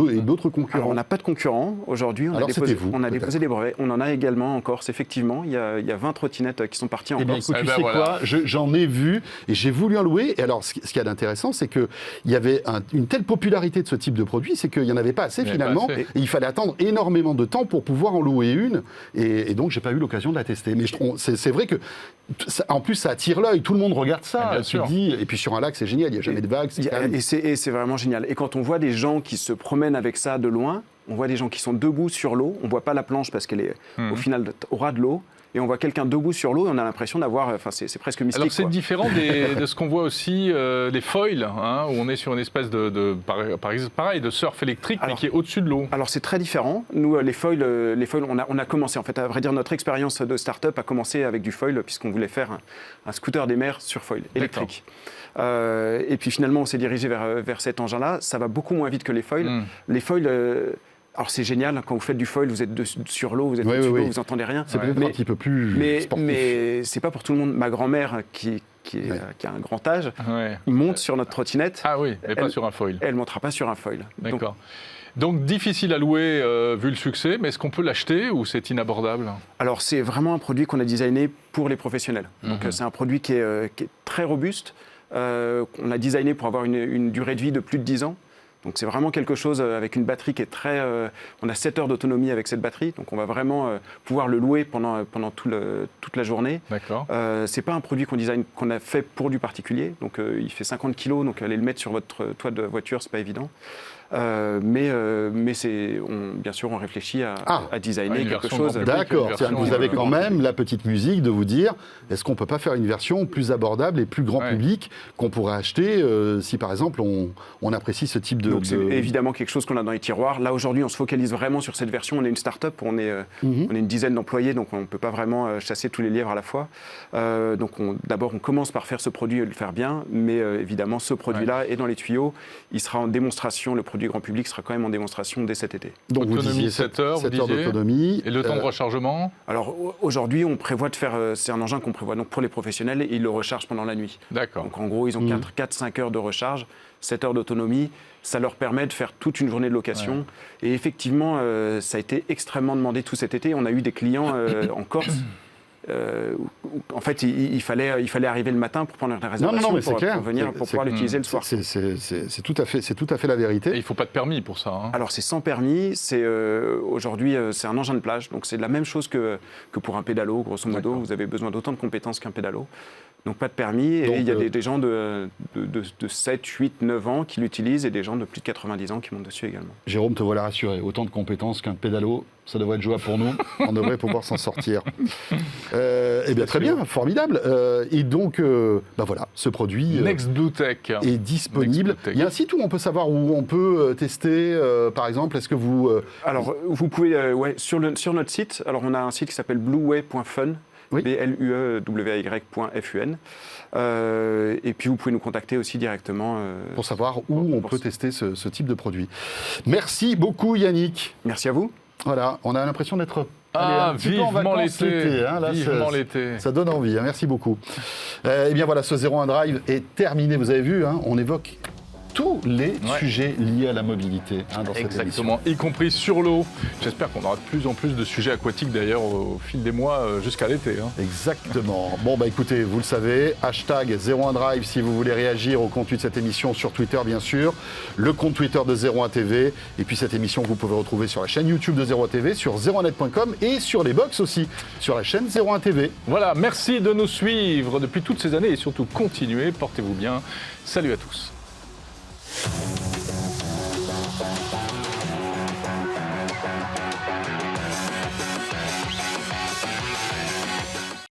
Speaker 1: et d'autres
Speaker 7: Alors,
Speaker 1: concurrents.
Speaker 7: on n'a pas de concurrents aujourd'hui.
Speaker 1: Alors, c'était vous,
Speaker 7: on a
Speaker 1: peut-être.
Speaker 7: déposé des brevets. On en a également en Corse, effectivement. Il y a 20 trottinettes qui sont parties en
Speaker 1: Eh bien,
Speaker 7: Corse.
Speaker 1: écoute,
Speaker 2: Eh
Speaker 1: tu
Speaker 2: ben,
Speaker 1: sais
Speaker 2: voilà.
Speaker 1: quoi? J'en ai vu et j'ai voulu en louer. Et alors, ce qu'il y a d'intéressant, c'est qu'il y avait une telle popularité de ce type de produit, c'est qu'il n'y en avait pas assez
Speaker 2: Il y en avait
Speaker 1: finalement.
Speaker 2: pas assez.
Speaker 1: Et il fallait attendre énormément de temps pour pouvoir en louer une. Et donc, j'ai pas eu l'occasion de la tester. Mais c'est vrai que, en plus, ça attire l'œil. Tout le monde regarde ça.
Speaker 2: Bien
Speaker 1: Tu
Speaker 2: sûr.
Speaker 1: te dis, et puis sur un lac, c'est génial. Il n'y a jamais de vagues. c'est calme.
Speaker 7: Et c'est vraiment génial. Et quand on voit des gens qui se promènent avec ça de loin, on voit des gens qui sont debout sur l'eau. On ne voit pas la planche parce qu'elle est au final au ras de l'eau. et on voit quelqu'un debout sur l'eau et on a l'impression d'avoir, enfin c'est presque mystique.
Speaker 2: Alors c'est
Speaker 7: quoi.
Speaker 2: différent de ce qu'on voit aussi les foils, hein, où on est sur une espèce pareil, de surf électrique, mais qui est au-dessus de l'eau.
Speaker 7: Alors c'est très différent. Nous, les foils on a commencé, en fait, à vrai dire, notre expérience de start-up a commencé avec du foil, puisqu'on voulait faire un scooter des mers sur foil électrique. Et puis finalement, on s'est dirigé vers cet engin-là. Ça va beaucoup moins vite que les foils. Les foils... alors c'est génial, quand vous faites du foil, vous êtes sur l'eau, vous êtes au-dessus de l'eau, vous n'entendez rien.
Speaker 1: C'est peut-être un petit peu plus sportif.
Speaker 7: Mais c'est pas pour tout le monde. Ma grand-mère, qui a un grand âge, monte sur notre trottinette.
Speaker 2: Ah oui, mais pas sur un foil.
Speaker 7: Elle ne montera pas sur un foil.
Speaker 2: D'accord. Donc difficile à louer vu le succès, mais est-ce qu'on peut l'acheter ou c'est inabordable?
Speaker 7: Alors c'est vraiment un produit qu'on a designé pour les professionnels. Donc c'est un produit qui est très robuste, qu'on a designé pour avoir une durée de vie de plus de 10 ans. Donc c'est vraiment quelque chose avec une batterie qui est très... on a 7 heures d'autonomie avec cette batterie, donc on va vraiment pouvoir le louer pendant toute la journée.
Speaker 2: D'accord.
Speaker 7: C'est pas un produit qu'on a fait pour du particulier, donc il fait 50 kg, donc aller le mettre sur votre toit de voiture, c'est pas évident. Mais bien sûr, on réfléchit à designer quelque chose.
Speaker 1: D'accord, vous avez quand même la petite musique de vous dire, est-ce qu'on ne peut pas faire une version plus abordable et plus grand public qu'on pourrait acheter si par exemple on apprécie ce type de...
Speaker 7: Donc c'est évidemment quelque chose qu'on a dans les tiroirs. Là aujourd'hui, on se focalise vraiment sur cette version. On est une start-up, on est une dizaine d'employés, donc on ne peut pas vraiment chasser tous les lièvres à la fois. Donc d'abord, on commence par faire ce produit et le faire bien, mais évidemment, ce produit-là est dans les tuyaux. Il sera en démonstration, le produit grand public sera quand même en démonstration dès cet été.
Speaker 1: Donc
Speaker 2: autonomie,
Speaker 1: vous disiez
Speaker 2: 7 heures,
Speaker 1: 7 heures d'autonomie.
Speaker 2: Et le temps de rechargement?
Speaker 7: Alors aujourd'hui, on prévoit de faire... c'est un engin qu'on prévoit donc pour les professionnels et ils le rechargent pendant la nuit.
Speaker 2: D'accord.
Speaker 7: Donc en gros, ils ont 4-5 heures de recharge, 7 heures d'autonomie. Ça leur permet de faire toute une journée de location. Et effectivement, ça a été extrêmement demandé tout cet été. On a eu des clients en Corse. En fait, il fallait arriver le matin pour prendre une réservation pour venir pour pouvoir l'utiliser le soir.
Speaker 1: C'est tout à fait la vérité.
Speaker 2: Et il ne faut pas de permis pour ça. Hein.
Speaker 7: Alors c'est sans permis. Aujourd'hui, c'est un engin de plage, donc c'est la même chose que pour un pédalo. Grosso modo, vous avez besoin d'autant de compétences qu'un pédalo. Donc pas de permis, et il y a des gens de 7, 8, 9 ans qui l'utilisent et des gens de plus de 90 ans qui montent dessus également.
Speaker 1: Jérôme, te voilà rassuré, autant de compétences qu'un pédalo, ça devrait être jouable pour nous, on devrait pouvoir s'en sortir. Eh bien très bien, formidable. Et donc, voilà, ce produit
Speaker 2: NextBlueTech
Speaker 1: est disponible. Il y a un site où on peut savoir où on peut tester, par exemple, est-ce que vous...
Speaker 7: Alors vous pouvez, sur notre site, alors on a un site qui s'appelle blueway.fun.
Speaker 1: Oui.
Speaker 7: BLUEWY.FUN. Et puis vous pouvez nous contacter aussi directement.
Speaker 1: Pour savoir où on peut tester ce type de produit. Merci beaucoup Yannick.
Speaker 7: Merci à vous.
Speaker 1: Voilà, on a l'impression d'être
Speaker 2: vivement l'été.
Speaker 1: Vivement l'été. Ça donne envie, hein, merci beaucoup. Eh bien voilà, ce 01 Drive est terminé. Vous avez vu, on évoque tous les sujets liés à la mobilité dans cette émission.
Speaker 2: Exactement, y compris sur l'eau. J'espère qu'on aura de plus en plus de sujets aquatiques d'ailleurs au fil des mois jusqu'à l'été.
Speaker 1: Exactement. Bon, écoutez, vous le savez, hashtag 01 Drive si vous voulez réagir au contenu de cette émission sur Twitter, bien sûr. Le compte Twitter de 01 TV. Et puis cette émission, vous pouvez retrouver sur la chaîne YouTube de 01 TV, sur 01net.com et sur les box aussi, sur la chaîne 01 TV.
Speaker 2: Voilà, merci de nous suivre depuis toutes ces années et surtout continuez, portez-vous bien. Salut à tous.